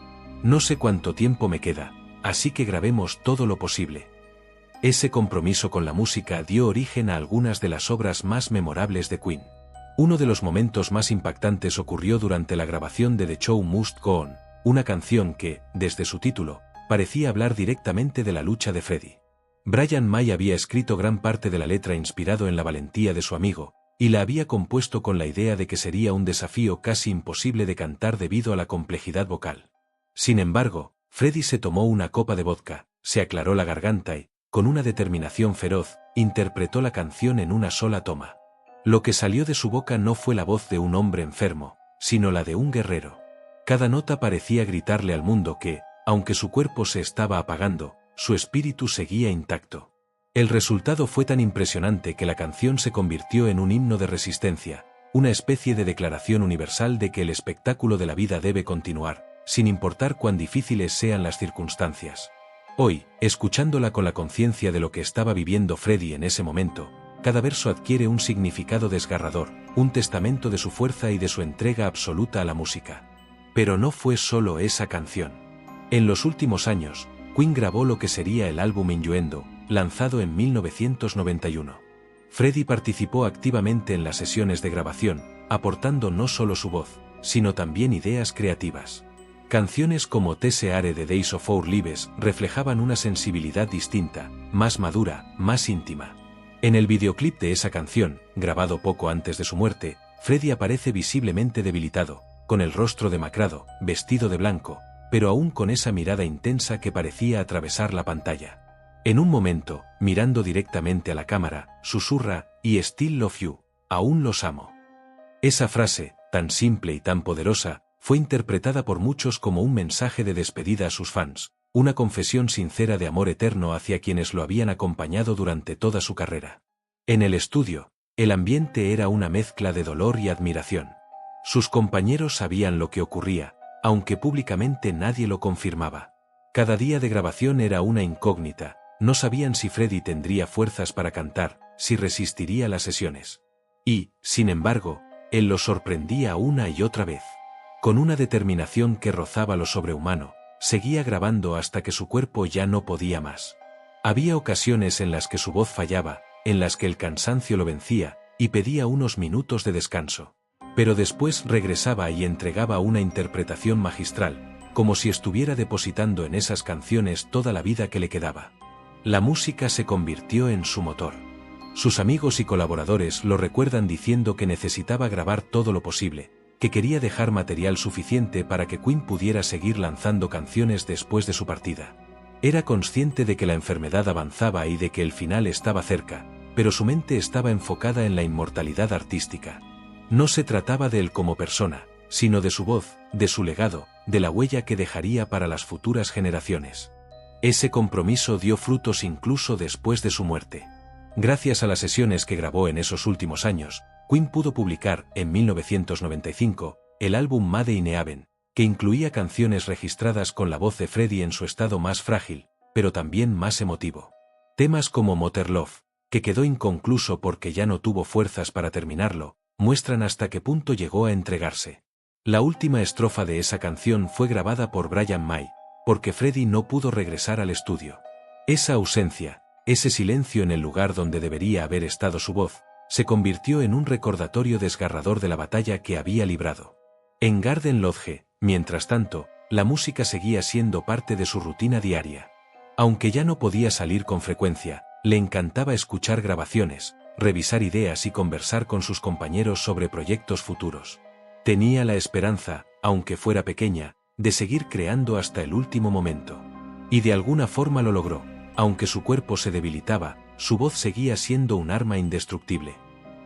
No sé cuánto tiempo me queda, así que grabemos todo lo posible». Ese compromiso con la música dio origen a algunas de las obras más memorables de Queen. Uno de los momentos más impactantes ocurrió durante la grabación de The Show Must Go On, una canción que, desde su título, parecía hablar directamente de la lucha de Freddie. Brian May había escrito gran parte de la letra inspirado en la valentía de su amigo, y la había compuesto con la idea de que sería un desafío casi imposible de cantar debido a la complejidad vocal. Sin embargo, Freddie se tomó una copa de vodka, se aclaró la garganta y, con una determinación feroz, interpretó la canción en una sola toma. Lo que salió de su boca no fue la voz de un hombre enfermo, sino la de un guerrero. Cada nota parecía gritarle al mundo que, aunque su cuerpo se estaba apagando, su espíritu seguía intacto. El resultado fue tan impresionante que la canción se convirtió en un himno de resistencia, una especie de declaración universal de que el espectáculo de la vida debe continuar, sin importar cuán difíciles sean las circunstancias. Hoy, escuchándola con la conciencia de lo que estaba viviendo Freddie en ese momento, cada verso adquiere un significado desgarrador, un testamento de su fuerza y de su entrega absoluta a la música. Pero no fue solo esa canción. En los últimos años, Queen grabó lo que sería el álbum Innuendo, lanzado en 1991. Freddie participó activamente en las sesiones de grabación, aportando no solo su voz, sino también ideas creativas. Canciones como Tessere de Days of Our Lives reflejaban una sensibilidad distinta, más madura, más íntima. En el videoclip de esa canción, grabado poco antes de su muerte, Freddie aparece visiblemente debilitado, con el rostro demacrado, vestido de blanco, pero aún con esa mirada intensa que parecía atravesar la pantalla. En un momento, mirando directamente a la cámara, susurra: «I still love you, aún los amo». Esa frase, tan simple y tan poderosa, fue interpretada por muchos como un mensaje de despedida a sus fans, una confesión sincera de amor eterno hacia quienes lo habían acompañado durante toda su carrera. En el estudio, el ambiente era una mezcla de dolor y admiración. Sus compañeros sabían lo que ocurría, aunque públicamente nadie lo confirmaba. Cada día de grabación era una incógnita, no sabían si Freddie tendría fuerzas para cantar, si resistiría las sesiones. Y, sin embargo, él los sorprendía una y otra vez. Con una determinación que rozaba lo sobrehumano, seguía grabando hasta que su cuerpo ya no podía más. Había ocasiones en las que su voz fallaba, en las que el cansancio lo vencía, y pedía unos minutos de descanso. Pero después regresaba y entregaba una interpretación magistral, como si estuviera depositando en esas canciones toda la vida que le quedaba. La música se convirtió en su motor. Sus amigos y colaboradores lo recuerdan diciendo que necesitaba grabar todo lo posible, que quería dejar material suficiente para que Queen pudiera seguir lanzando canciones después de su partida. Era consciente de que la enfermedad avanzaba y de que el final estaba cerca, pero su mente estaba enfocada en la inmortalidad artística. No se trataba de él como persona, sino de su voz, de su legado, de la huella que dejaría para las futuras generaciones. Ese compromiso dio frutos incluso después de su muerte. Gracias a las sesiones que grabó en esos últimos años, Queen pudo publicar, en 1995, el álbum Made in Heaven, que incluía canciones registradas con la voz de Freddie en su estado más frágil, pero también más emotivo. Temas como Mother Love, que quedó inconcluso porque ya no tuvo fuerzas para terminarlo, muestran hasta qué punto llegó a entregarse. La última estrofa de esa canción fue grabada por Brian May, porque Freddie no pudo regresar al estudio. Esa ausencia, ese silencio en el lugar donde debería haber estado su voz, se convirtió en un recordatorio desgarrador de la batalla que había librado. En Garden Lodge, mientras tanto, la música seguía siendo parte de su rutina diaria. Aunque ya no podía salir con frecuencia, le encantaba escuchar grabaciones, revisar ideas y conversar con sus compañeros sobre proyectos futuros. Tenía la esperanza, aunque fuera pequeña, de seguir creando hasta el último momento. Y de alguna forma lo logró. Aunque su cuerpo se debilitaba, su voz seguía siendo un arma indestructible.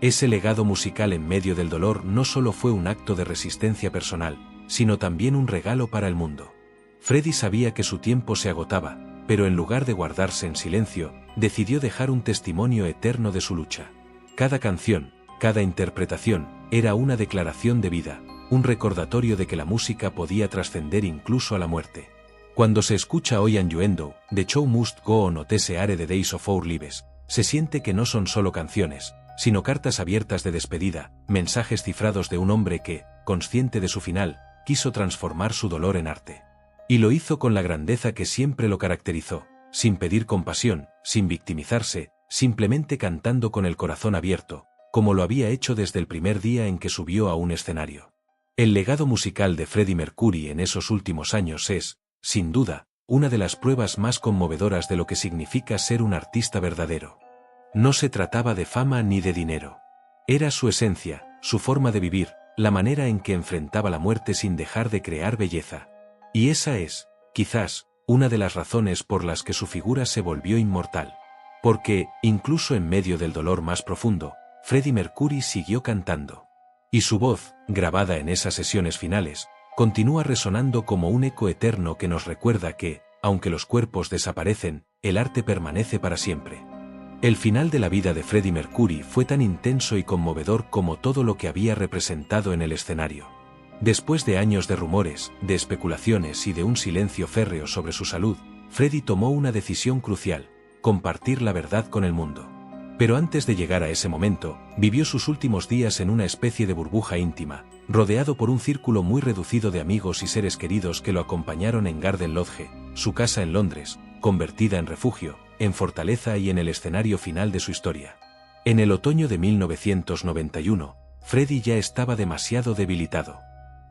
Ese legado musical en medio del dolor no solo fue un acto de resistencia personal, sino también un regalo para el mundo. Freddie sabía que su tiempo se agotaba, pero en lugar de guardarse en silencio, decidió dejar un testimonio eterno de su lucha. Cada canción, cada interpretación, era una declaración de vida, un recordatorio de que la música podía trascender incluso a la muerte. Cuando se escucha Hoy and You Endo, The Show Must Go On o Are the Days of Our Lives, se siente que no son solo canciones, sino cartas abiertas de despedida, mensajes cifrados de un hombre que, consciente de su final, quiso transformar su dolor en arte. Y lo hizo con la grandeza que siempre lo caracterizó, sin pedir compasión, sin victimizarse, simplemente cantando con el corazón abierto, como lo había hecho desde el primer día en que subió a un escenario. El legado musical de Freddie Mercury en esos últimos años es, sin duda, una de las pruebas más conmovedoras de lo que significa ser un artista verdadero. No se trataba de fama ni de dinero. Era su esencia, su forma de vivir, la manera en que enfrentaba la muerte sin dejar de crear belleza. Y esa es, quizás, una de las razones por las que su figura se volvió inmortal. Porque, incluso en medio del dolor más profundo, Freddie Mercury siguió cantando. Y su voz, grabada en esas sesiones finales, continúa resonando como un eco eterno que nos recuerda que, aunque los cuerpos desaparecen, el arte permanece para siempre. El final de la vida de Freddie Mercury fue tan intenso y conmovedor como todo lo que había representado en el escenario. Después de años de rumores, de especulaciones y de un silencio férreo sobre su salud, Freddie tomó una decisión crucial: compartir la verdad con el mundo. Pero antes de llegar a ese momento, vivió sus últimos días en una especie de burbuja íntima, rodeado por un círculo muy reducido de amigos y seres queridos que lo acompañaron en Garden Lodge, su casa en Londres, convertida en refugio, en fortaleza y en el escenario final de su historia. En el otoño de 1991, Freddie ya estaba demasiado debilitado.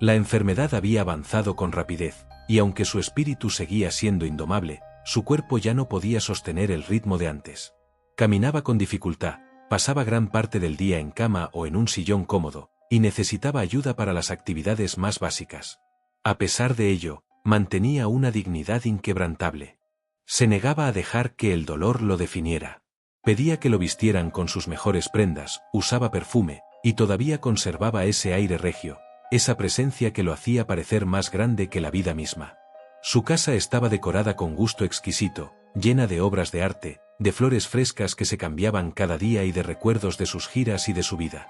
La enfermedad había avanzado con rapidez, y aunque su espíritu seguía siendo indomable, su cuerpo ya no podía sostener el ritmo de antes. Caminaba con dificultad, pasaba gran parte del día en cama o en un sillón cómodo, y necesitaba ayuda para las actividades más básicas. A pesar de ello, mantenía una dignidad inquebrantable. Se negaba a dejar que el dolor lo definiera. Pedía que lo vistieran con sus mejores prendas, usaba perfume, y todavía conservaba ese aire regio, esa presencia que lo hacía parecer más grande que la vida misma. Su casa estaba decorada con gusto exquisito, llena de obras de arte, de flores frescas que se cambiaban cada día y de recuerdos de sus giras y de su vida.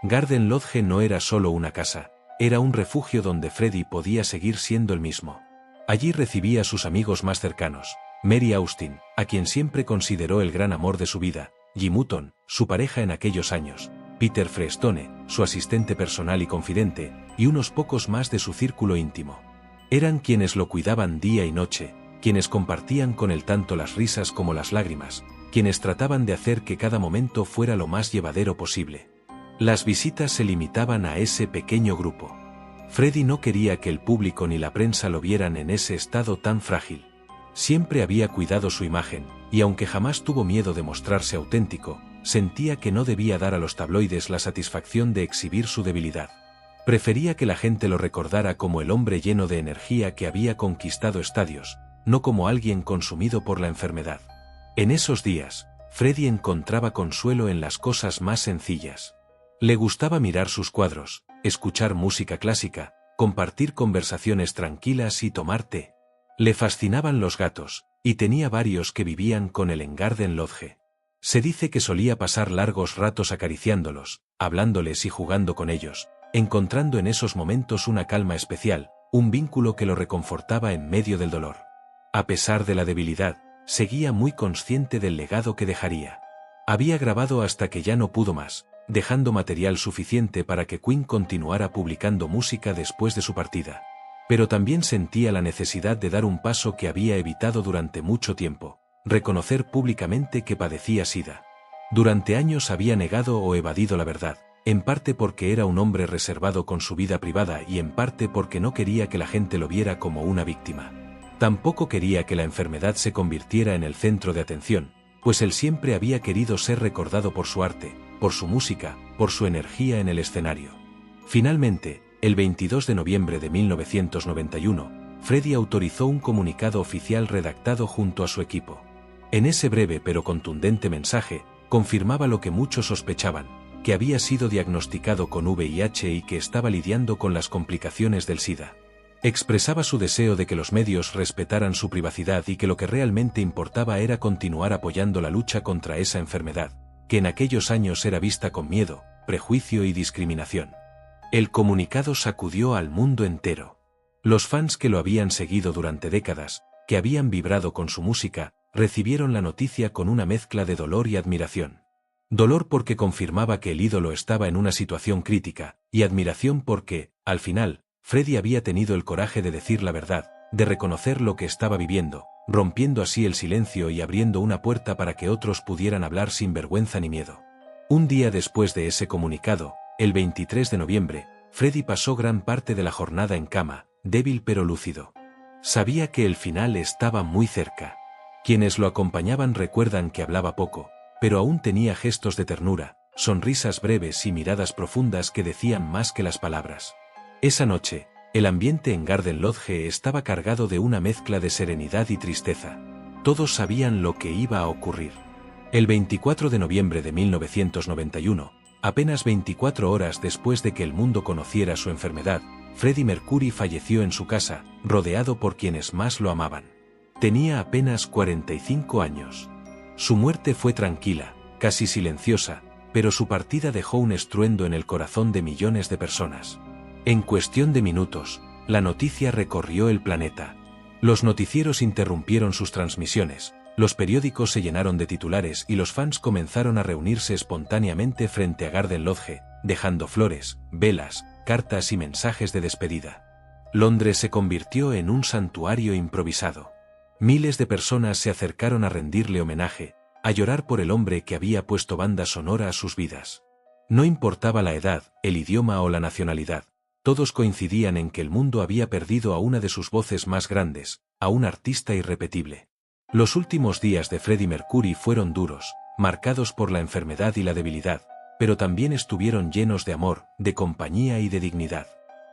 Garden Lodge no era solo una casa, era un refugio donde Freddie podía seguir siendo el mismo. Allí recibía a sus amigos más cercanos: Mary Austin, a quien siempre consideró el gran amor de su vida, Jim Hutton, su pareja en aquellos años, Peter Frestone, su asistente personal y confidente, y unos pocos más de su círculo íntimo. Eran quienes lo cuidaban día y noche, quienes compartían con él tanto las risas como las lágrimas, quienes trataban de hacer que cada momento fuera lo más llevadero posible. Las visitas se limitaban a ese pequeño grupo. Freddie no quería que el público ni la prensa lo vieran en ese estado tan frágil. Siempre había cuidado su imagen, y aunque jamás tuvo miedo de mostrarse auténtico, sentía que no debía dar a los tabloides la satisfacción de exhibir su debilidad. Prefería que la gente lo recordara como el hombre lleno de energía que había conquistado estadios, no como alguien consumido por la enfermedad. En esos días, Freddie encontraba consuelo en las cosas más sencillas. Le gustaba mirar sus cuadros, escuchar música clásica, compartir conversaciones tranquilas y tomar té. Le fascinaban los gatos, y tenía varios que vivían con él en Garden Lodge. Se dice que solía pasar largos ratos acariciándolos, hablándoles y jugando con ellos, encontrando en esos momentos una calma especial, un vínculo que lo reconfortaba en medio del dolor. A pesar de la debilidad, seguía muy consciente del legado que dejaría. Había grabado hasta que ya no pudo más, dejando material suficiente para que Queen continuara publicando música después de su partida. Pero también sentía la necesidad de dar un paso que había evitado durante mucho tiempo: reconocer públicamente que padecía SIDA. Durante años había negado o evadido la verdad, en parte porque era un hombre reservado con su vida privada y en parte porque no quería que la gente lo viera como una víctima. Tampoco quería que la enfermedad se convirtiera en el centro de atención, pues él siempre había querido ser recordado por su arte, por su música, por su energía en el escenario. Finalmente, el 22 de noviembre de 1991, Freddie autorizó un comunicado oficial redactado junto a su equipo. En ese breve pero contundente mensaje, confirmaba lo que muchos sospechaban, que había sido diagnosticado con VIH y que estaba lidiando con las complicaciones del SIDA. Expresaba su deseo de que los medios respetaran su privacidad y que lo que realmente importaba era continuar apoyando la lucha contra esa enfermedad, que en aquellos años era vista con miedo, prejuicio y discriminación. El comunicado sacudió al mundo entero. Los fans que lo habían seguido durante décadas, que habían vibrado con su música, recibieron la noticia con una mezcla de dolor y admiración. Dolor porque confirmaba que el ídolo estaba en una situación crítica, y admiración porque, al final, Freddie había tenido el coraje de decir la verdad, de reconocer lo que estaba viviendo, rompiendo así el silencio y abriendo una puerta para que otros pudieran hablar sin vergüenza ni miedo. Un día después de ese comunicado, el 23 de noviembre, Freddie pasó gran parte de la jornada en cama, débil pero lúcido. Sabía que el final estaba muy cerca. Quienes lo acompañaban recuerdan que hablaba poco, pero aún tenía gestos de ternura, sonrisas breves y miradas profundas que decían más que las palabras. Esa noche, el ambiente en Garden Lodge estaba cargado de una mezcla de serenidad y tristeza. Todos sabían lo que iba a ocurrir. El 24 de noviembre de 1991, apenas 24 horas después de que el mundo conociera su enfermedad, Freddie Mercury falleció en su casa, rodeado por quienes más lo amaban. Tenía apenas 45 años. Su muerte fue tranquila, casi silenciosa, pero su partida dejó un estruendo en el corazón de millones de personas. En cuestión de minutos, la noticia recorrió el planeta. Los noticieros interrumpieron sus transmisiones, los periódicos se llenaron de titulares y los fans comenzaron a reunirse espontáneamente frente a Garden Lodge, dejando flores, velas, cartas y mensajes de despedida. Londres se convirtió en un santuario improvisado. Miles de personas se acercaron a rendirle homenaje, a llorar por el hombre que había puesto banda sonora a sus vidas. No importaba la edad, el idioma o la nacionalidad, todos coincidían en que el mundo había perdido a una de sus voces más grandes, a un artista irrepetible. Los últimos días de Freddie Mercury fueron duros, marcados por la enfermedad y la debilidad, pero también estuvieron llenos de amor, de compañía y de dignidad.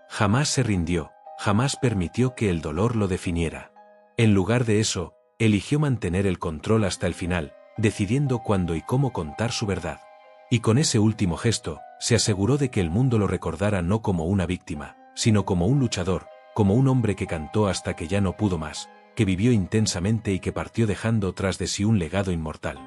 Jamás se rindió, jamás permitió que el dolor lo definiera. En lugar de eso, eligió mantener el control hasta el final, decidiendo cuándo y cómo contar su verdad. Y con ese último gesto, se aseguró de que el mundo lo recordara no como una víctima, sino como un luchador, como un hombre que cantó hasta que ya no pudo más, que vivió intensamente y que partió dejando tras de sí un legado inmortal.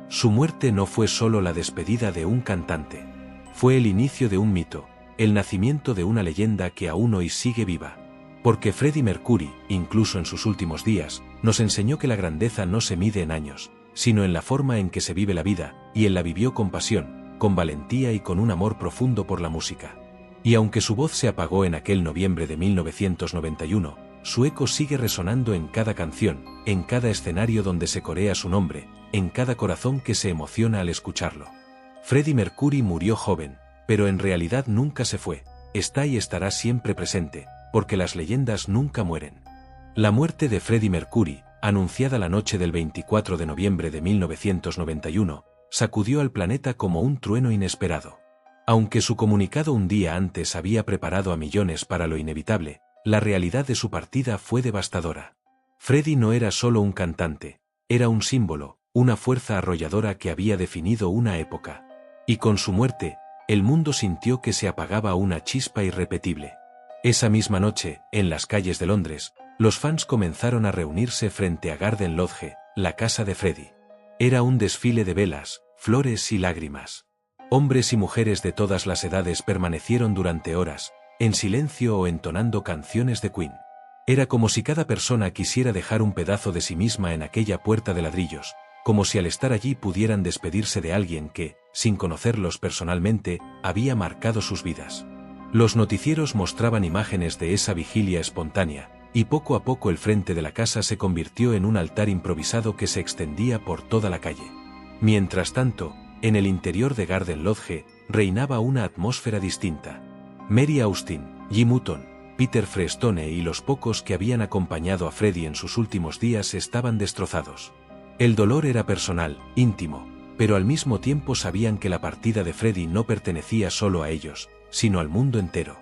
Su muerte no fue solo la despedida de un cantante. Fue el inicio de un mito, el nacimiento de una leyenda que aún hoy sigue viva. Porque Freddie Mercury, incluso en sus últimos días, nos enseñó que la grandeza no se mide en años, sino en la forma en que se vive la vida, y él la vivió con pasión, con valentía y con un amor profundo por la música. Y aunque su voz se apagó en aquel noviembre de 1991, su eco sigue resonando en cada canción, en cada escenario donde se corea su nombre, en cada corazón que se emociona al escucharlo. Freddie Mercury murió joven, pero en realidad nunca se fue, está y estará siempre presente, porque las leyendas nunca mueren. La muerte de Freddie Mercury, anunciada la noche del 24 de noviembre de 1991, sacudió al planeta como un trueno inesperado. Aunque su comunicado un día antes había preparado a millones para lo inevitable, la realidad de su partida fue devastadora. Freddie no era solo un cantante, era un símbolo, una fuerza arrolladora que había definido una época. Y con su muerte, el mundo sintió que se apagaba una chispa irrepetible. Esa misma noche, en las calles de Londres, los fans comenzaron a reunirse frente a Garden Lodge, la casa de Freddie. Era un desfile de velas, flores y lágrimas. Hombres y mujeres de todas las edades permanecieron durante horas, en silencio o entonando canciones de Queen. Era como si cada persona quisiera dejar un pedazo de sí misma en aquella puerta de ladrillos, como si al estar allí pudieran despedirse de alguien que, sin conocerlos personalmente, había marcado sus vidas. Los noticieros mostraban imágenes de esa vigilia espontánea, y poco a poco el frente de la casa se convirtió en un altar improvisado que se extendía por toda la calle. Mientras tanto, en el interior de Garden Lodge, reinaba una atmósfera distinta. Mary Austin, Jim Hutton, Peter Frestone y los pocos que habían acompañado a Freddie en sus últimos días estaban destrozados. El dolor era personal, íntimo, pero al mismo tiempo sabían que la partida de Freddie no pertenecía solo a ellos, sino al mundo entero.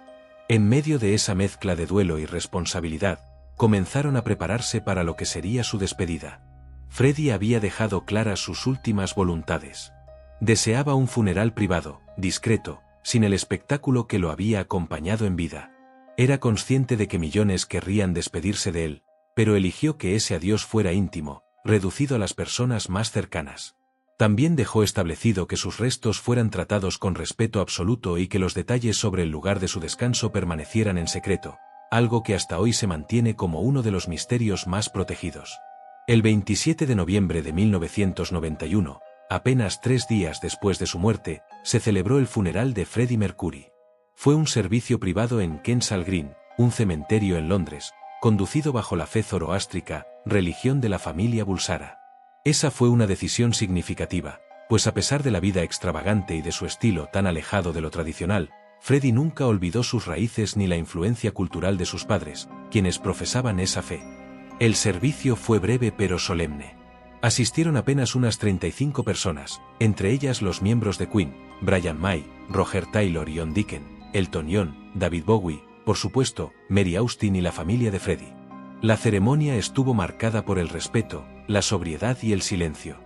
En medio de esa mezcla de duelo y responsabilidad, comenzaron a prepararse para lo que sería su despedida. Freddie había dejado claras sus últimas voluntades. Deseaba un funeral privado, discreto, sin el espectáculo que lo había acompañado en vida. Era consciente de que millones querrían despedirse de él, pero eligió que ese adiós fuera íntimo, reducido a las personas más cercanas. También dejó establecido que sus restos fueran tratados con respeto absoluto y que los detalles sobre el lugar de su descanso permanecieran en secreto, algo que hasta hoy se mantiene como uno de los misterios más protegidos. El 27 de noviembre de 1991, apenas 3 días después de su muerte, se celebró el funeral de Freddie Mercury. Fue un servicio privado en Kensal Green, un cementerio en Londres, conducido bajo la fe zoroástrica, religión de la familia Bulsara. Esa fue una decisión significativa, pues a pesar de la vida extravagante y de su estilo tan alejado de lo tradicional, Freddie nunca olvidó sus raíces ni la influencia cultural de sus padres, quienes profesaban esa fe. El servicio fue breve pero solemne. Asistieron apenas unas 35 personas, entre ellas los miembros de Queen, Brian May, Roger Taylor y John Deacon, Elton John, David Bowie, por supuesto, Mary Austin y la familia de Freddie. La ceremonia estuvo marcada por el respeto, la sobriedad y el silencio.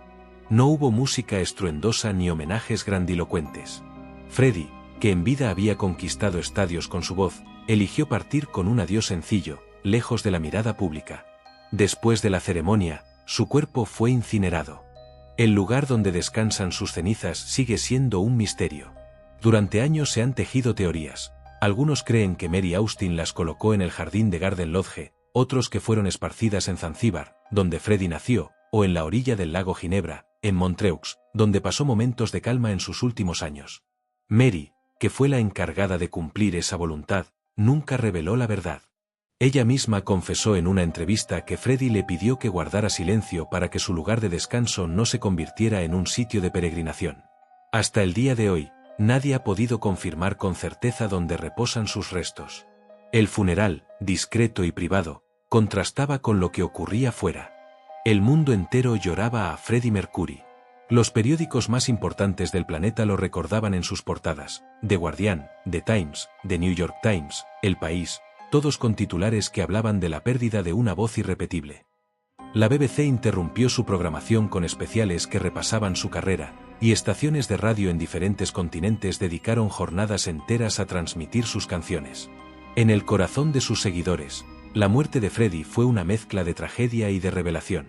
No hubo música estruendosa ni homenajes grandilocuentes. Freddie, que en vida había conquistado estadios con su voz, eligió partir con un adiós sencillo, lejos de la mirada pública. Después de la ceremonia, su cuerpo fue incinerado. El lugar donde descansan sus cenizas sigue siendo un misterio. Durante años se han tejido teorías. Algunos creen que Mary Austin las colocó en el jardín de Garden Lodge, otros que fueron esparcidas en Zanzíbar, donde Freddie nació, o en la orilla del lago Ginebra, en Montreux, donde pasó momentos de calma en sus últimos años. Mary, que fue la encargada de cumplir esa voluntad, nunca reveló la verdad. Ella misma confesó en una entrevista que Freddie le pidió que guardara silencio para que su lugar de descanso no se convirtiera en un sitio de peregrinación. Hasta el día de hoy, nadie ha podido confirmar con certeza dónde reposan sus restos. El funeral, discreto y privado, contrastaba con lo que ocurría fuera. El mundo entero lloraba a Freddie Mercury. Los periódicos más importantes del planeta lo recordaban en sus portadas: The Guardian, The Times, The New York Times, El País, todos con titulares que hablaban de la pérdida de una voz irrepetible. La BBC interrumpió su programación con especiales que repasaban su carrera, y estaciones de radio en diferentes continentes dedicaron jornadas enteras a transmitir sus canciones. En el corazón de sus seguidores, la muerte de Freddie fue una mezcla de tragedia y de revelación.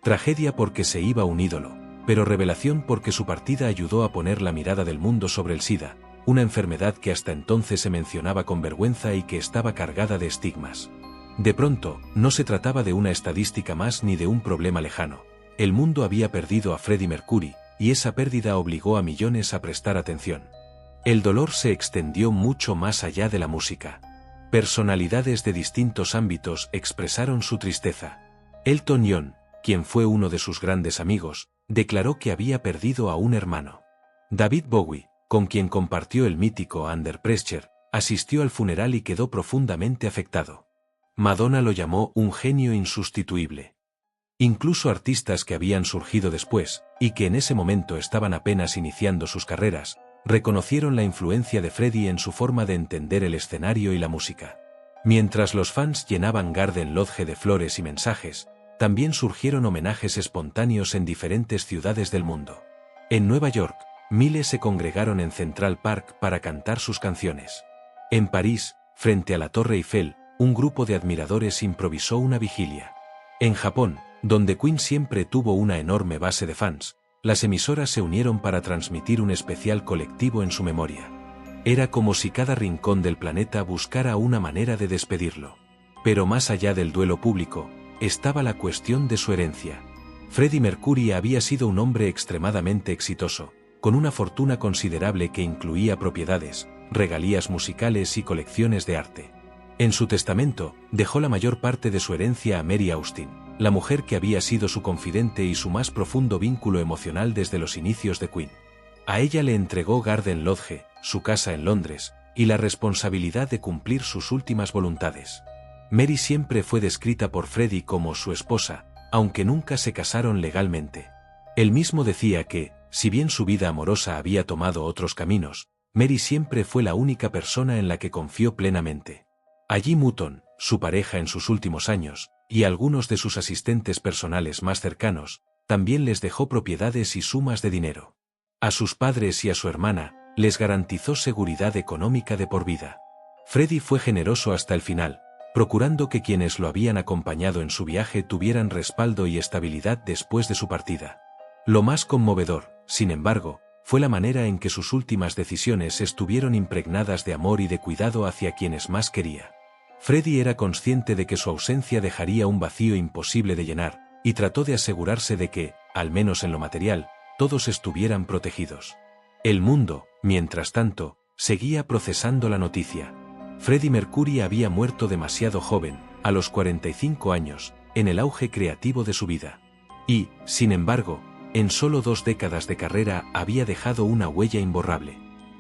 Tragedia porque se iba un ídolo, pero revelación porque su partida ayudó a poner la mirada del mundo sobre el SIDA, una enfermedad que hasta entonces se mencionaba con vergüenza y que estaba cargada de estigmas. De pronto, no se trataba de una estadística más ni de un problema lejano. El mundo había perdido a Freddie Mercury, y esa pérdida obligó a millones a prestar atención. El dolor se extendió mucho más allá de la música. Personalidades de distintos ámbitos expresaron su tristeza. Elton John, quien fue uno de sus grandes amigos, declaró que había perdido a un hermano. David Bowie, con quien compartió el mítico Under Pressure, asistió al funeral y quedó profundamente afectado. Madonna lo llamó un genio insustituible. Incluso artistas que habían surgido después, y que en ese momento estaban apenas iniciando sus carreras, reconocieron la influencia de Freddie en su forma de entender el escenario y la música. Mientras los fans llenaban Garden Lodge de flores y mensajes, también surgieron homenajes espontáneos en diferentes ciudades del mundo. En Nueva York, miles se congregaron en Central Park para cantar sus canciones. En París, frente a la Torre Eiffel, un grupo de admiradores improvisó una vigilia. En Japón, donde Queen siempre tuvo una enorme base de fans, las emisoras se unieron para transmitir un especial colectivo en su memoria. Era como si cada rincón del planeta buscara una manera de despedirlo. Pero más allá del duelo público, estaba la cuestión de su herencia. Freddie Mercury había sido un hombre extremadamente exitoso, con una fortuna considerable que incluía propiedades, regalías musicales y colecciones de arte. En su testamento, dejó la mayor parte de su herencia a Mary Austin, la mujer que había sido su confidente y su más profundo vínculo emocional desde los inicios de Queen. A ella le entregó Garden Lodge, su casa en Londres, y la responsabilidad de cumplir sus últimas voluntades. Mary siempre fue descrita por Freddie como su esposa, aunque nunca se casaron legalmente. Él mismo decía que, si bien su vida amorosa había tomado otros caminos, Mary siempre fue la única persona en la que confió plenamente. Allí Mutton, su pareja en sus últimos años, y algunos de sus asistentes personales más cercanos, también les dejó propiedades y sumas de dinero. A sus padres y a su hermana, les garantizó seguridad económica de por vida. Freddie fue generoso hasta el final, procurando que quienes lo habían acompañado en su viaje tuvieran respaldo y estabilidad después de su partida. Lo más conmovedor, sin embargo, fue la manera en que sus últimas decisiones estuvieron impregnadas de amor y de cuidado hacia quienes más quería. Freddie era consciente de que su ausencia dejaría un vacío imposible de llenar, y trató de asegurarse de que, al menos en lo material, todos estuvieran protegidos. El mundo, mientras tanto, seguía procesando la noticia. Freddie Mercury había muerto demasiado joven, a los 45 años, en el auge creativo de su vida. Y, sin embargo, en solo 2 décadas de carrera había dejado una huella imborrable.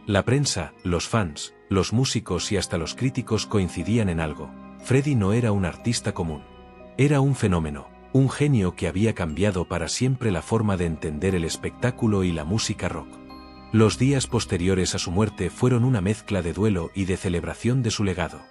La prensa, los fans, los músicos y hasta los críticos coincidían en algo: Freddie no era un artista común. Era un fenómeno, un genio que había cambiado para siempre la forma de entender el espectáculo y la música rock. Los días posteriores a su muerte fueron una mezcla de duelo y de celebración de su legado.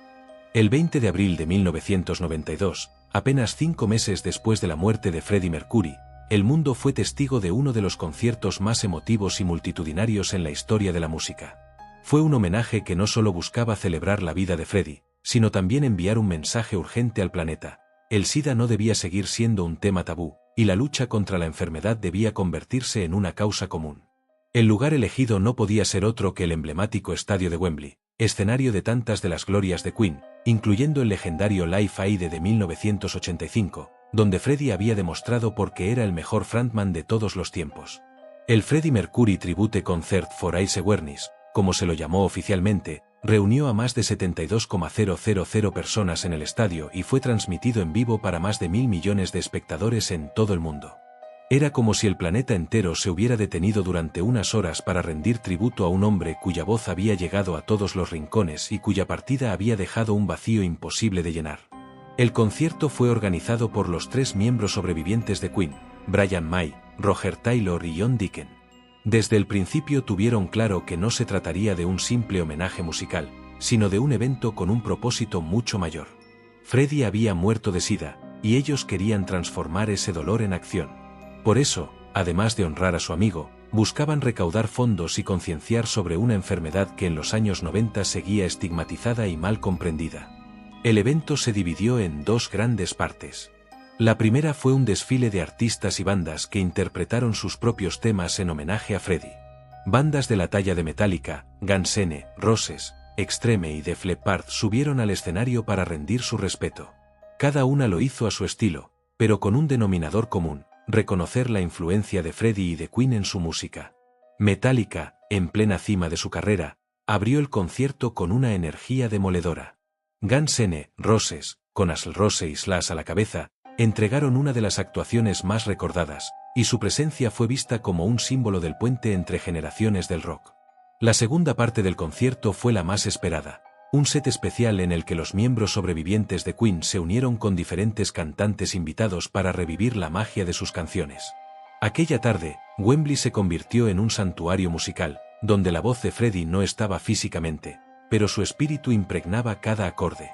El 20 de abril de 1992, apenas 5 meses después de la muerte de Freddie Mercury, el mundo fue testigo de uno de los conciertos más emotivos y multitudinarios en la historia de la música. Fue un homenaje que no solo buscaba celebrar la vida de Freddie, sino también enviar un mensaje urgente al planeta. El SIDA no debía seguir siendo un tema tabú, y la lucha contra la enfermedad debía convertirse en una causa común. El lugar elegido no podía ser otro que el emblemático estadio de Wembley, escenario de tantas de las glorias de Queen, incluyendo el legendario Live Aid de 1985, donde Freddie había demostrado por qué era el mejor frontman de todos los tiempos. El Freddie Mercury Tribute Concert for Ace Awareness, como se lo llamó oficialmente, reunió a más de 72,000 personas en el estadio y fue transmitido en vivo para más de 1.000 millones de espectadores en todo el mundo. Era como si el planeta entero se hubiera detenido durante unas horas para rendir tributo a un hombre cuya voz había llegado a todos los rincones y cuya partida había dejado un vacío imposible de llenar. El concierto fue organizado por los 3 miembros sobrevivientes de Queen, Brian May, Roger Taylor y John Deacon. Desde el principio tuvieron claro que no se trataría de un simple homenaje musical, sino de un evento con un propósito mucho mayor. Freddie había muerto de SIDA, y ellos querían transformar ese dolor en acción. Por eso, además de honrar a su amigo, buscaban recaudar fondos y concienciar sobre una enfermedad que en los años 90 seguía estigmatizada y mal comprendida. El evento se dividió en 2 grandes partes. La primera fue un desfile de artistas y bandas que interpretaron sus propios temas en homenaje a Freddie. Bandas de la talla de Metallica, Guns N' Roses, Extreme y Def Leppard subieron al escenario para rendir su respeto. Cada una lo hizo a su estilo, pero con un denominador común: reconocer la influencia de Freddie y de Queen en su música. Metallica, en plena cima de su carrera, abrió el concierto con una energía demoledora. Guns N' Roses, con Axl Rose y Slash a la cabeza, entregaron una de las actuaciones más recordadas, y su presencia fue vista como un símbolo del puente entre generaciones del rock. La segunda parte del concierto fue la más esperada, un set especial en el que los miembros sobrevivientes de Queen se unieron con diferentes cantantes invitados para revivir la magia de sus canciones. Aquella tarde, Wembley se convirtió en un santuario musical, donde la voz de Freddie no estaba físicamente, pero su espíritu impregnaba cada acorde.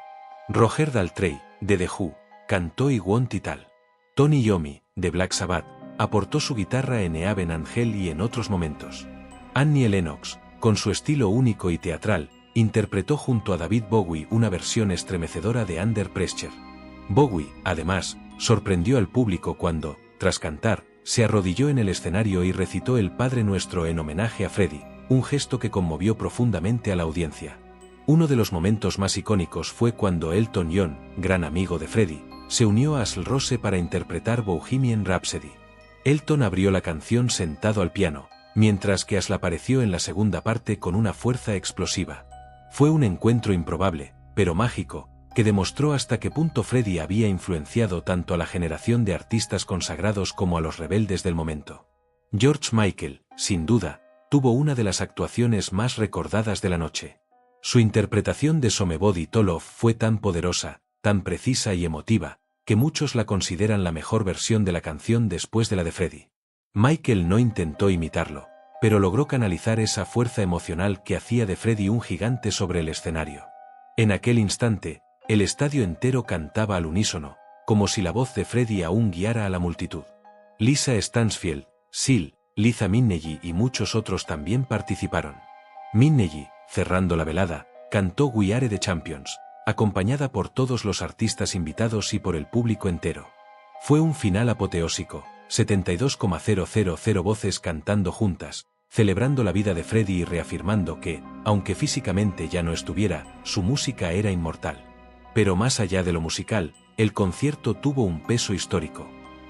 Roger Daltrey, de The Who, cantó I Want It All. Tony Iommi, de Black Sabbath, aportó su guitarra en Heaven and Hell y en otros momentos. Annie Lennox, con su estilo único y teatral, interpretó junto a David Bowie una versión estremecedora de Under Pressure. Bowie, además, sorprendió al público cuando, tras cantar, se arrodilló en el escenario y recitó el Padre Nuestro en homenaje a Freddie, un gesto que conmovió profundamente a la audiencia. Uno de los momentos más icónicos fue cuando Elton John, gran amigo de Freddie, se unió a Axl Rose para interpretar Bohemian Rhapsody. Elton abrió la canción sentado al piano, mientras que Axl apareció en la segunda parte con una fuerza explosiva. Fue un encuentro improbable, pero mágico, que demostró hasta qué punto Freddie había influenciado tanto a la generación de artistas consagrados como a los rebeldes del momento. George Michael, sin duda, tuvo una de las actuaciones más recordadas de la noche. Su interpretación de Somebody to Love fue tan poderosa, tan precisa y emotiva, que muchos la consideran la mejor versión de la canción después de la de Freddie. Michael no intentó imitarlo, pero logró canalizar esa fuerza emocional que hacía de Freddie un gigante sobre el escenario. En aquel instante, el estadio entero cantaba al unísono, como si la voz de Freddie aún guiara a la multitud. Lisa Stansfield, Seal, Liza Minnelli y muchos otros también participaron. Minnelli, cerrando la velada, cantó We Are the Champions, acompañada por todos los artistas invitados y por el público entero. Fue un final apoteósico, 72,000 voces cantando juntas, celebrando la vida de Freddie y reafirmando que, aunque físicamente ya no estuviera, su música era inmortal. Pero más allá de lo musical, el concierto tuvo un peso histórico.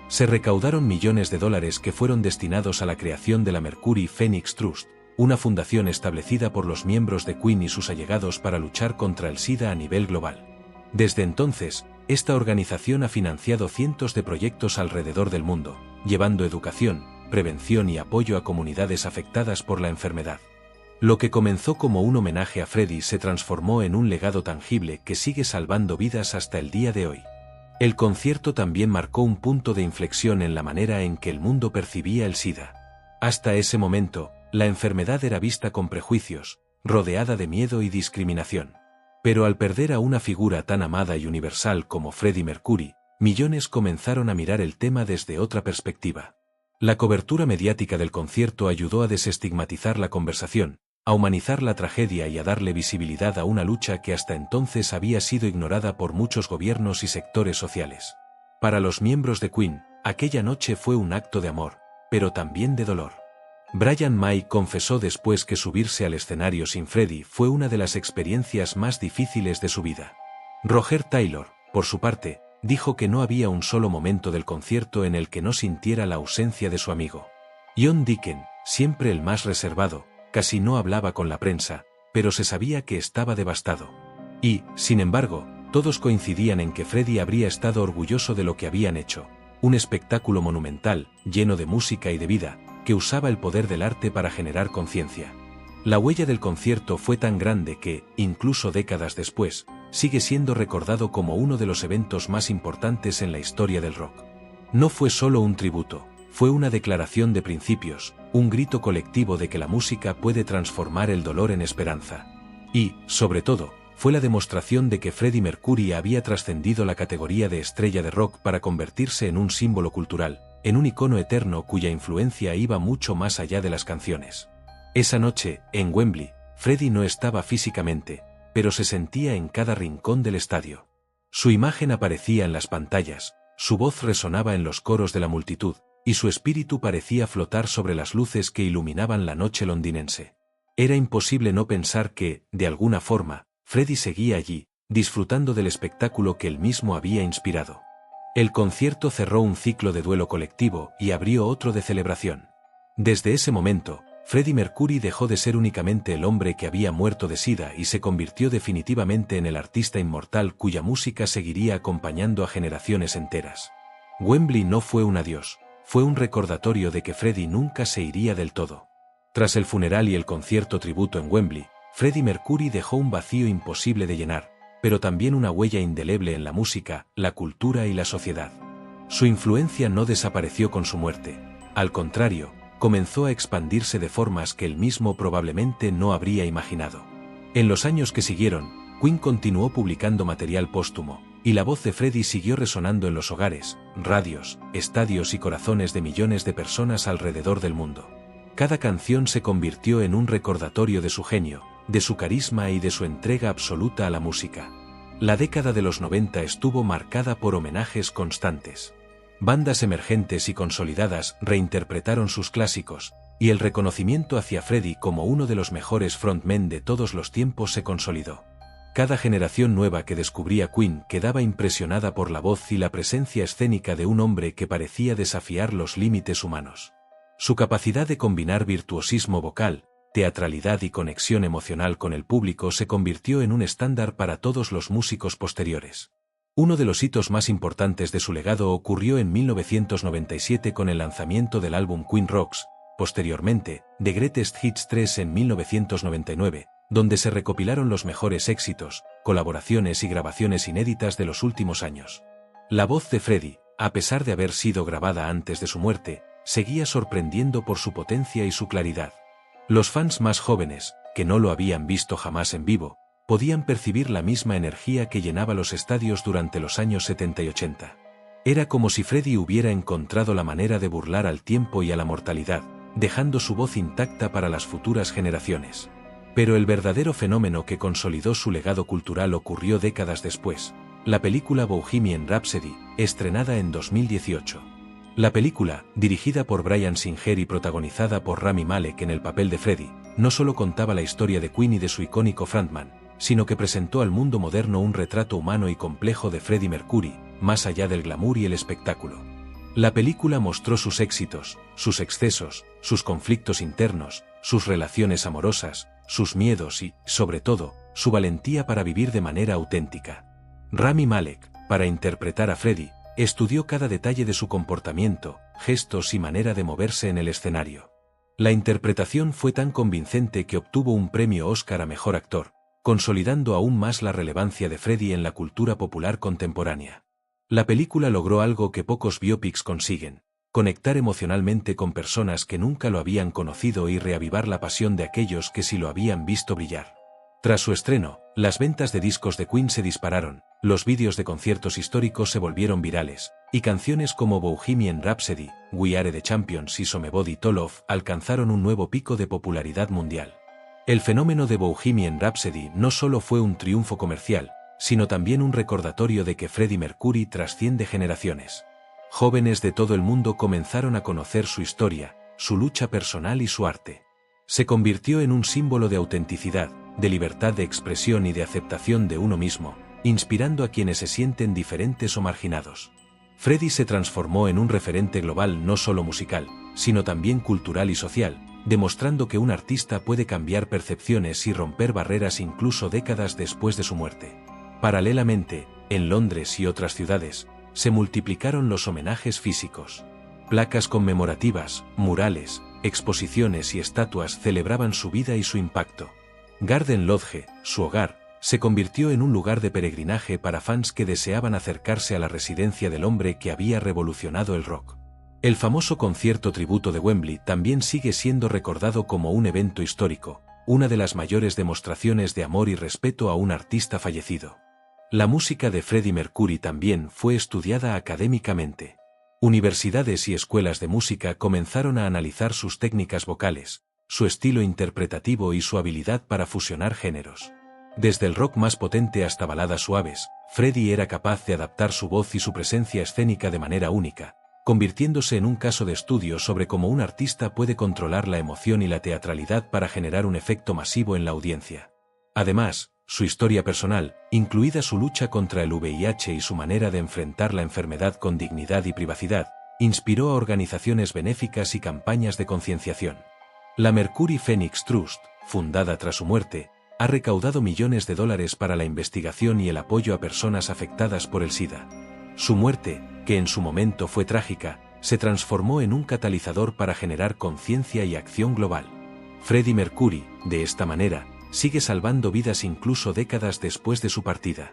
Se recaudaron millones de dólares que fueron destinados a la creación de la Mercury Phoenix Trust, una fundación establecida por los miembros de Queen y sus allegados para luchar contra el SIDA a nivel global. Desde entonces, esta organización ha financiado cientos de proyectos alrededor del mundo, llevando educación, prevención y apoyo a comunidades afectadas por la enfermedad. Lo que comenzó como un homenaje a Freddie se transformó en un legado tangible que sigue salvando vidas hasta el día de hoy. El concierto también marcó un punto de inflexión en la manera en que el mundo percibía el SIDA. Hasta ese momento, la enfermedad era vista con prejuicios, rodeada de miedo y discriminación. Pero al perder a una figura tan amada y universal como Freddie Mercury, millones comenzaron a mirar el tema desde otra perspectiva. La cobertura mediática del concierto ayudó a desestigmatizar la conversación, a humanizar la tragedia y a darle visibilidad a una lucha que hasta entonces había sido ignorada por muchos gobiernos y sectores sociales. Para los miembros de Queen, aquella noche fue un acto de amor, pero también de dolor. Brian May confesó después que subirse al escenario sin Freddie fue una de las experiencias más difíciles de su vida. Roger Taylor, por su parte, dijo que no había un solo momento del concierto en el que no sintiera la ausencia de su amigo. John Deacon, siempre el más reservado, casi no hablaba con la prensa, pero se sabía que estaba devastado. Y, sin embargo, todos coincidían en que Freddie habría estado orgulloso de lo que habían hecho, un espectáculo monumental, lleno de música y de vida, que usaba el poder del arte para generar conciencia. La huella del concierto fue tan grande que, incluso décadas después, sigue siendo recordado como uno de los eventos más importantes en la historia del rock. No fue solo un tributo, fue una declaración de principios, un grito colectivo de que la música puede transformar el dolor en esperanza. Y, sobre todo, fue la demostración de que Freddie Mercury había trascendido la categoría de estrella de rock para convertirse en un símbolo cultural, en un icono eterno cuya influencia iba mucho más allá de las canciones. Esa noche, en Wembley, Freddie no estaba físicamente, pero se sentía en cada rincón del estadio. Su imagen aparecía en las pantallas, su voz resonaba en los coros de la multitud, y su espíritu parecía flotar sobre las luces que iluminaban la noche londinense. Era imposible no pensar que, de alguna forma, Freddie seguía allí, disfrutando del espectáculo que él mismo había inspirado. El concierto cerró un ciclo de duelo colectivo y abrió otro de celebración. Desde ese momento, Freddie Mercury dejó de ser únicamente el hombre que había muerto de SIDA y se convirtió definitivamente en el artista inmortal cuya música seguiría acompañando a generaciones enteras. Wembley no fue un adiós, fue un recordatorio de que Freddie nunca se iría del todo. Tras el funeral y el concierto tributo en Wembley, Freddie Mercury dejó un vacío imposible de llenar, pero también una huella indeleble en la música, la cultura y la sociedad. Su influencia no desapareció con su muerte, al contrario, comenzó a expandirse de formas que él mismo probablemente no habría imaginado. En los años que siguieron, Queen continuó publicando material póstumo, y la voz de Freddie siguió resonando en los hogares, radios, estadios y corazones de millones de personas alrededor del mundo. Cada canción se convirtió en un recordatorio de su genio, de su carisma y de su entrega absoluta a la música. La década de los 90 estuvo marcada por homenajes constantes. Bandas emergentes y consolidadas reinterpretaron sus clásicos, y el reconocimiento hacia Freddie como uno de los mejores frontmen de todos los tiempos se consolidó. Cada generación nueva que descubría Queen quedaba impresionada por la voz y la presencia escénica de un hombre que parecía desafiar los límites humanos. Su capacidad de combinar virtuosismo vocal, teatralidad y conexión emocional con el público se convirtió en un estándar para todos los músicos posteriores. Uno de los hitos más importantes de su legado ocurrió en 1997 con el lanzamiento del álbum Queen Rocks, posteriormente, The Greatest Hits 3 en 1999, donde se recopilaron los mejores éxitos, colaboraciones y grabaciones inéditas de los últimos años. La voz de Freddie, a pesar de haber sido grabada antes de su muerte, seguía sorprendiendo por su potencia y su claridad. Los fans más jóvenes, que no lo habían visto jamás en vivo, podían percibir la misma energía que llenaba los estadios durante los años 70 y 80. Era como si Freddie hubiera encontrado la manera de burlar al tiempo y a la mortalidad, dejando su voz intacta para las futuras generaciones. Pero el verdadero fenómeno que consolidó su legado cultural ocurrió décadas después: la película Bohemian Rhapsody, estrenada en 2018. La película, dirigida por Bryan Singer y protagonizada por Rami Malek en el papel de Freddie, no solo contaba la historia de Queen y de su icónico frontman, sino que presentó al mundo moderno un retrato humano y complejo de Freddie Mercury, más allá del glamour y el espectáculo. La película mostró sus éxitos, sus excesos, sus conflictos internos, sus relaciones amorosas, sus miedos y, sobre todo, su valentía para vivir de manera auténtica. Rami Malek, para interpretar a Freddie, estudió cada detalle de su comportamiento, gestos y manera de moverse en el escenario. La interpretación fue tan convincente que obtuvo un premio Oscar a Mejor Actor, consolidando aún más la relevancia de Freddie en la cultura popular contemporánea. La película logró algo que pocos biopics consiguen: conectar emocionalmente con personas que nunca lo habían conocido y reavivar la pasión de aquellos que sí lo habían visto brillar. Tras su estreno, las ventas de discos de Queen se dispararon, los vídeos de conciertos históricos se volvieron virales, y canciones como Bohemian Rhapsody, We Are the Champions y Somebody to Love alcanzaron un nuevo pico de popularidad mundial. El fenómeno de Bohemian Rhapsody no solo fue un triunfo comercial, sino también un recordatorio de que Freddie Mercury trasciende generaciones. Jóvenes de todo el mundo comenzaron a conocer su historia, su lucha personal y su arte. Se convirtió en un símbolo de autenticidad, de libertad de expresión y de aceptación de uno mismo, inspirando a quienes se sienten diferentes o marginados. Freddie se transformó en un referente global no solo musical, sino también cultural y social, demostrando que un artista puede cambiar percepciones y romper barreras incluso décadas después de su muerte. Paralelamente, en Londres y otras ciudades, se multiplicaron los homenajes físicos. Placas conmemorativas, murales, exposiciones y estatuas celebraban su vida y su impacto. Garden Lodge, su hogar, se convirtió en un lugar de peregrinaje para fans que deseaban acercarse a la residencia del hombre que había revolucionado el rock. El famoso concierto tributo de Wembley también sigue siendo recordado como un evento histórico, una de las mayores demostraciones de amor y respeto a un artista fallecido. La música de Freddie Mercury también fue estudiada académicamente. Universidades y escuelas de música comenzaron a analizar sus técnicas vocales, su estilo interpretativo y su habilidad para fusionar géneros. Desde el rock más potente hasta baladas suaves, Freddie era capaz de adaptar su voz y su presencia escénica de manera única, convirtiéndose en un caso de estudio sobre cómo un artista puede controlar la emoción y la teatralidad para generar un efecto masivo en la audiencia. Además, su historia personal, incluida su lucha contra el VIH y su manera de enfrentar la enfermedad con dignidad y privacidad, inspiró a organizaciones benéficas y campañas de concienciación. La Mercury Phoenix Trust, fundada tras su muerte, ha recaudado millones de dólares para la investigación y el apoyo a personas afectadas por el SIDA. Su muerte, que en su momento fue trágica, se transformó en un catalizador para generar conciencia y acción global. Freddie Mercury, de esta manera, sigue salvando vidas incluso décadas después de su partida.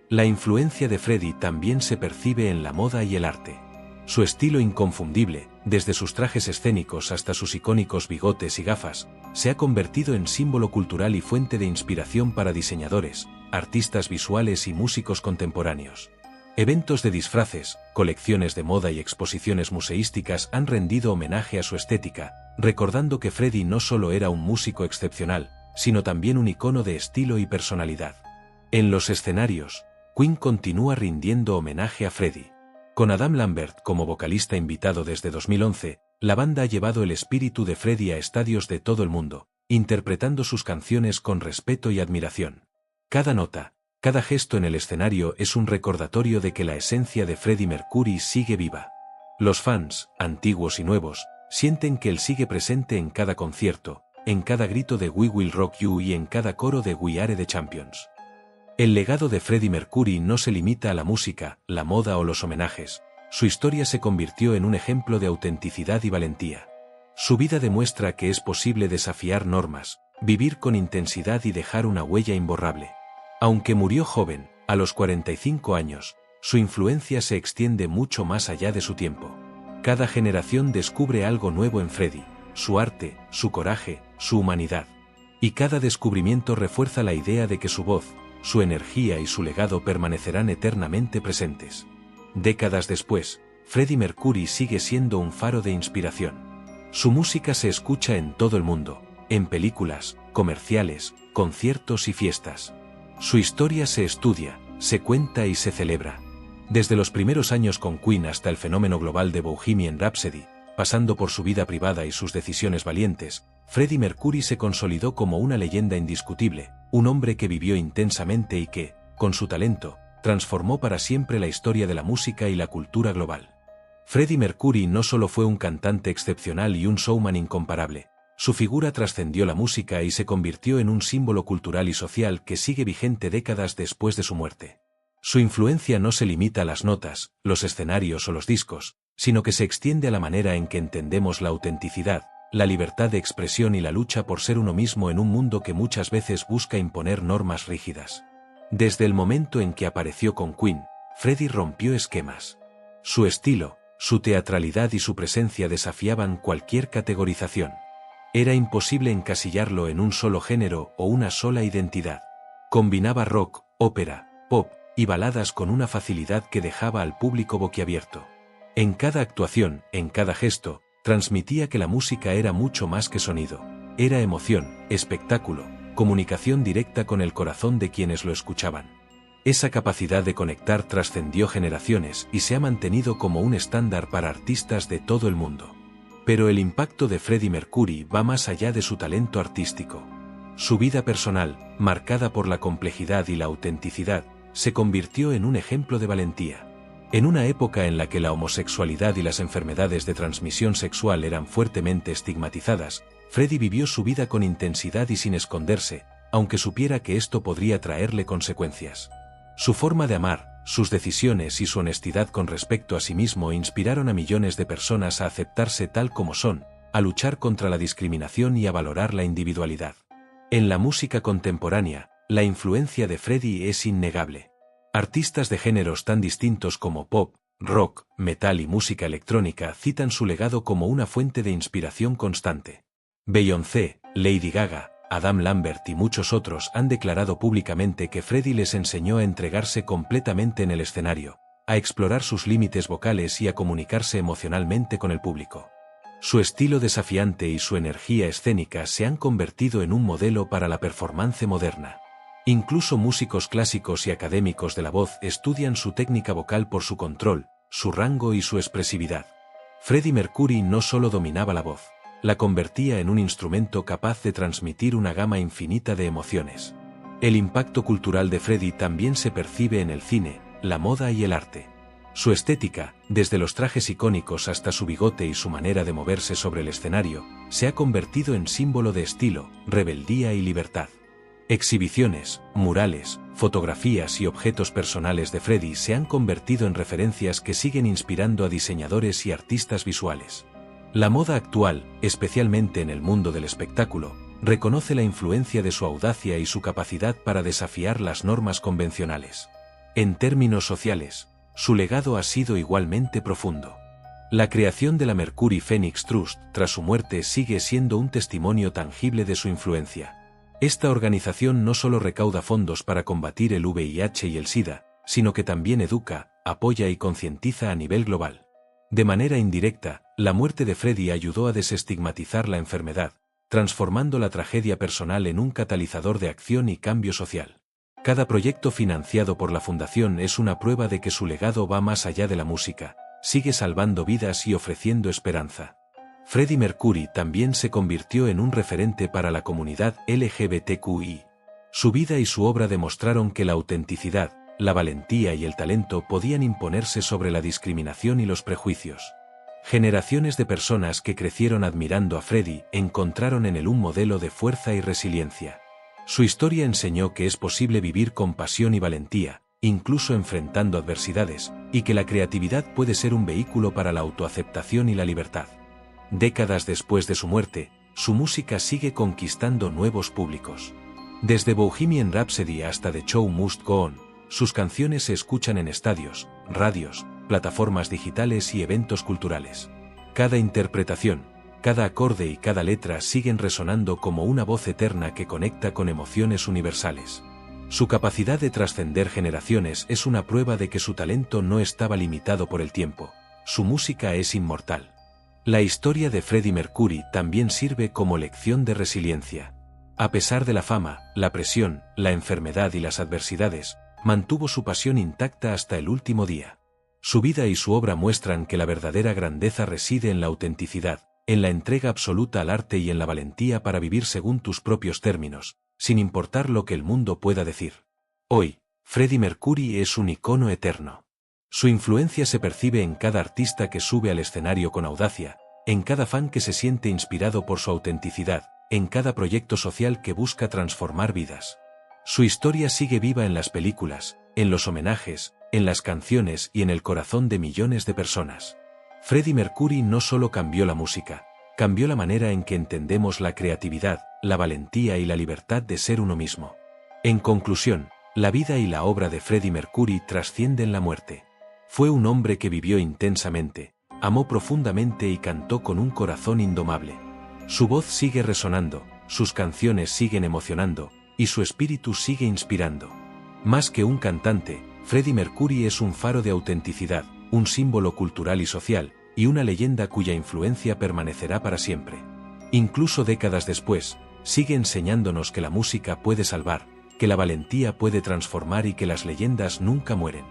La influencia de Freddie también se percibe en la moda y el arte. Su estilo inconfundible, desde sus trajes escénicos hasta sus icónicos bigotes y gafas, se ha convertido en símbolo cultural y fuente de inspiración para diseñadores, artistas visuales y músicos contemporáneos. Eventos de disfraces, colecciones de moda y exposiciones museísticas han rendido homenaje a su estética, recordando que Freddie no solo era un músico excepcional, sino también un icono de estilo y personalidad. En los escenarios, Queen continúa rindiendo homenaje a Freddie. Con Adam Lambert como vocalista invitado desde 2011, la banda ha llevado el espíritu de Freddie a estadios de todo el mundo, interpretando sus canciones con respeto y admiración. Cada nota, cada gesto en el escenario es un recordatorio de que la esencia de Freddie Mercury sigue viva. Los fans, antiguos y nuevos, sienten que él sigue presente en cada concierto, en cada grito de We Will Rock You y en cada coro de We Are the Champions. El legado de Freddie Mercury no se limita a la música, la moda o los homenajes. Su historia se convirtió en un ejemplo de autenticidad y valentía. Su vida demuestra que es posible desafiar normas, vivir con intensidad y dejar una huella imborrable. Aunque murió joven, a los 45 años, su influencia se extiende mucho más allá de su tiempo. Cada generación descubre algo nuevo en Freddie, su arte, su coraje, su humanidad. Y cada descubrimiento refuerza la idea de que su voz, su energía y su legado permanecerán eternamente presentes. Décadas después, Freddie Mercury sigue siendo un faro de inspiración. Su música se escucha en todo el mundo, en películas, comerciales, conciertos y fiestas. Su historia se estudia, se cuenta y se celebra. Desde los primeros años con Queen hasta el fenómeno global de Bohemian Rhapsody, pasando por su vida privada y sus decisiones valientes, Freddie Mercury se consolidó como una leyenda indiscutible, un hombre que vivió intensamente y que, con su talento, transformó para siempre la historia de la música y la cultura global. Freddie Mercury no solo fue un cantante excepcional y un showman incomparable, su figura trascendió la música y se convirtió en un símbolo cultural y social que sigue vigente décadas después de su muerte. Su influencia no se limita a las notas, los escenarios o los discos, sino que se extiende a la manera en que entendemos la autenticidad, la libertad de expresión y la lucha por ser uno mismo en un mundo que muchas veces busca imponer normas rígidas. Desde el momento en que apareció con Queen, Freddie rompió esquemas. Su estilo, su teatralidad y su presencia desafiaban cualquier categorización. Era imposible encasillarlo en un solo género o una sola identidad. Combinaba rock, ópera, pop y baladas con una facilidad que dejaba al público boquiabierto. En cada actuación, en cada gesto, transmitía que la música era mucho más que sonido. Era emoción, espectáculo, comunicación directa con el corazón de quienes lo escuchaban. Esa capacidad de conectar trascendió generaciones y se ha mantenido como un estándar para artistas de todo el mundo. Pero el impacto de Freddie Mercury va más allá de su talento artístico. Su vida personal, marcada por la complejidad y la autenticidad, se convirtió en un ejemplo de valentía. En una época en la que la homosexualidad y las enfermedades de transmisión sexual eran fuertemente estigmatizadas, Freddie vivió su vida con intensidad y sin esconderse, aunque supiera que esto podría traerle consecuencias. Su forma de amar, sus decisiones y su honestidad con respecto a sí mismo inspiraron a millones de personas a aceptarse tal como son, a luchar contra la discriminación y a valorar la individualidad. En la música contemporánea, la influencia de Freddie es innegable. Artistas de géneros tan distintos como pop, rock, metal y música electrónica citan su legado como una fuente de inspiración constante. Beyoncé, Lady Gaga, Adam Lambert y muchos otros han declarado públicamente que Freddie les enseñó a entregarse completamente en el escenario, a explorar sus límites vocales y a comunicarse emocionalmente con el público. Su estilo desafiante y su energía escénica se han convertido en un modelo para la performance moderna. Incluso músicos clásicos y académicos de la voz estudian su técnica vocal por su control, su rango y su expresividad. Freddie Mercury no solo dominaba la voz, la convertía en un instrumento capaz de transmitir una gama infinita de emociones. El impacto cultural de Freddie también se percibe en el cine, la moda y el arte. Su estética, desde los trajes icónicos hasta su bigote y su manera de moverse sobre el escenario, se ha convertido en símbolo de estilo, rebeldía y libertad. Exhibiciones, murales, fotografías y objetos personales de Freddie se han convertido en referencias que siguen inspirando a diseñadores y artistas visuales. La moda actual, especialmente en el mundo del espectáculo, reconoce la influencia de su audacia y su capacidad para desafiar las normas convencionales. En términos sociales, su legado ha sido igualmente profundo. La creación de la Mercury Phoenix Trust tras su muerte sigue siendo un testimonio tangible de su influencia. Esta organización no solo recauda fondos para combatir el VIH y el SIDA, sino que también educa, apoya y concientiza a nivel global. De manera indirecta, la muerte de Freddie ayudó a desestigmatizar la enfermedad, transformando la tragedia personal en un catalizador de acción y cambio social. Cada proyecto financiado por la fundación es una prueba de que su legado va más allá de la música, sigue salvando vidas y ofreciendo esperanza. Freddie Mercury también se convirtió en un referente para la comunidad LGBTQI. Su vida y su obra demostraron que la autenticidad, la valentía y el talento podían imponerse sobre la discriminación y los prejuicios. Generaciones de personas que crecieron admirando a Freddie encontraron en él un modelo de fuerza y resiliencia. Su historia enseñó que es posible vivir con pasión y valentía, incluso enfrentando adversidades, y que la creatividad puede ser un vehículo para la autoaceptación y la libertad. Décadas después de su muerte, su música sigue conquistando nuevos públicos. Desde Bohemian Rhapsody hasta The Show Must Go On, Sus canciones se escuchan en estadios, radios, plataformas digitales y eventos culturales. Cada interpretación, cada acorde y cada letra siguen resonando como una voz eterna que conecta con emociones universales. Su capacidad de trascender generaciones es una prueba de que su talento no estaba limitado por el tiempo. Su música es inmortal. La historia de Freddie Mercury también sirve como lección de resiliencia. A pesar de la fama, la presión, la enfermedad y las adversidades, mantuvo su pasión intacta hasta el último día. Su vida y su obra muestran que la verdadera grandeza reside en la autenticidad, en la entrega absoluta al arte y en la valentía para vivir según tus propios términos, sin importar lo que el mundo pueda decir. Hoy, Freddie Mercury es un icono eterno. Su influencia se percibe en cada artista que sube al escenario con audacia, en cada fan que se siente inspirado por su autenticidad, en cada proyecto social que busca transformar vidas. Su historia sigue viva en las películas, en los homenajes, en las canciones y en el corazón de millones de personas. Freddie Mercury no solo cambió la música, cambió la manera en que entendemos la creatividad, la valentía y la libertad de ser uno mismo. En conclusión, la vida y la obra de Freddie Mercury trascienden la muerte. Fue un hombre que vivió intensamente, amó profundamente y cantó con un corazón indomable. Su voz sigue resonando, sus canciones siguen emocionando, y su espíritu sigue inspirando. Más que un cantante, Freddie Mercury es un faro de autenticidad, un símbolo cultural y social, y una leyenda cuya influencia permanecerá para siempre. Incluso décadas después, sigue enseñándonos que la música puede salvar, que la valentía puede transformar y que las leyendas nunca mueren.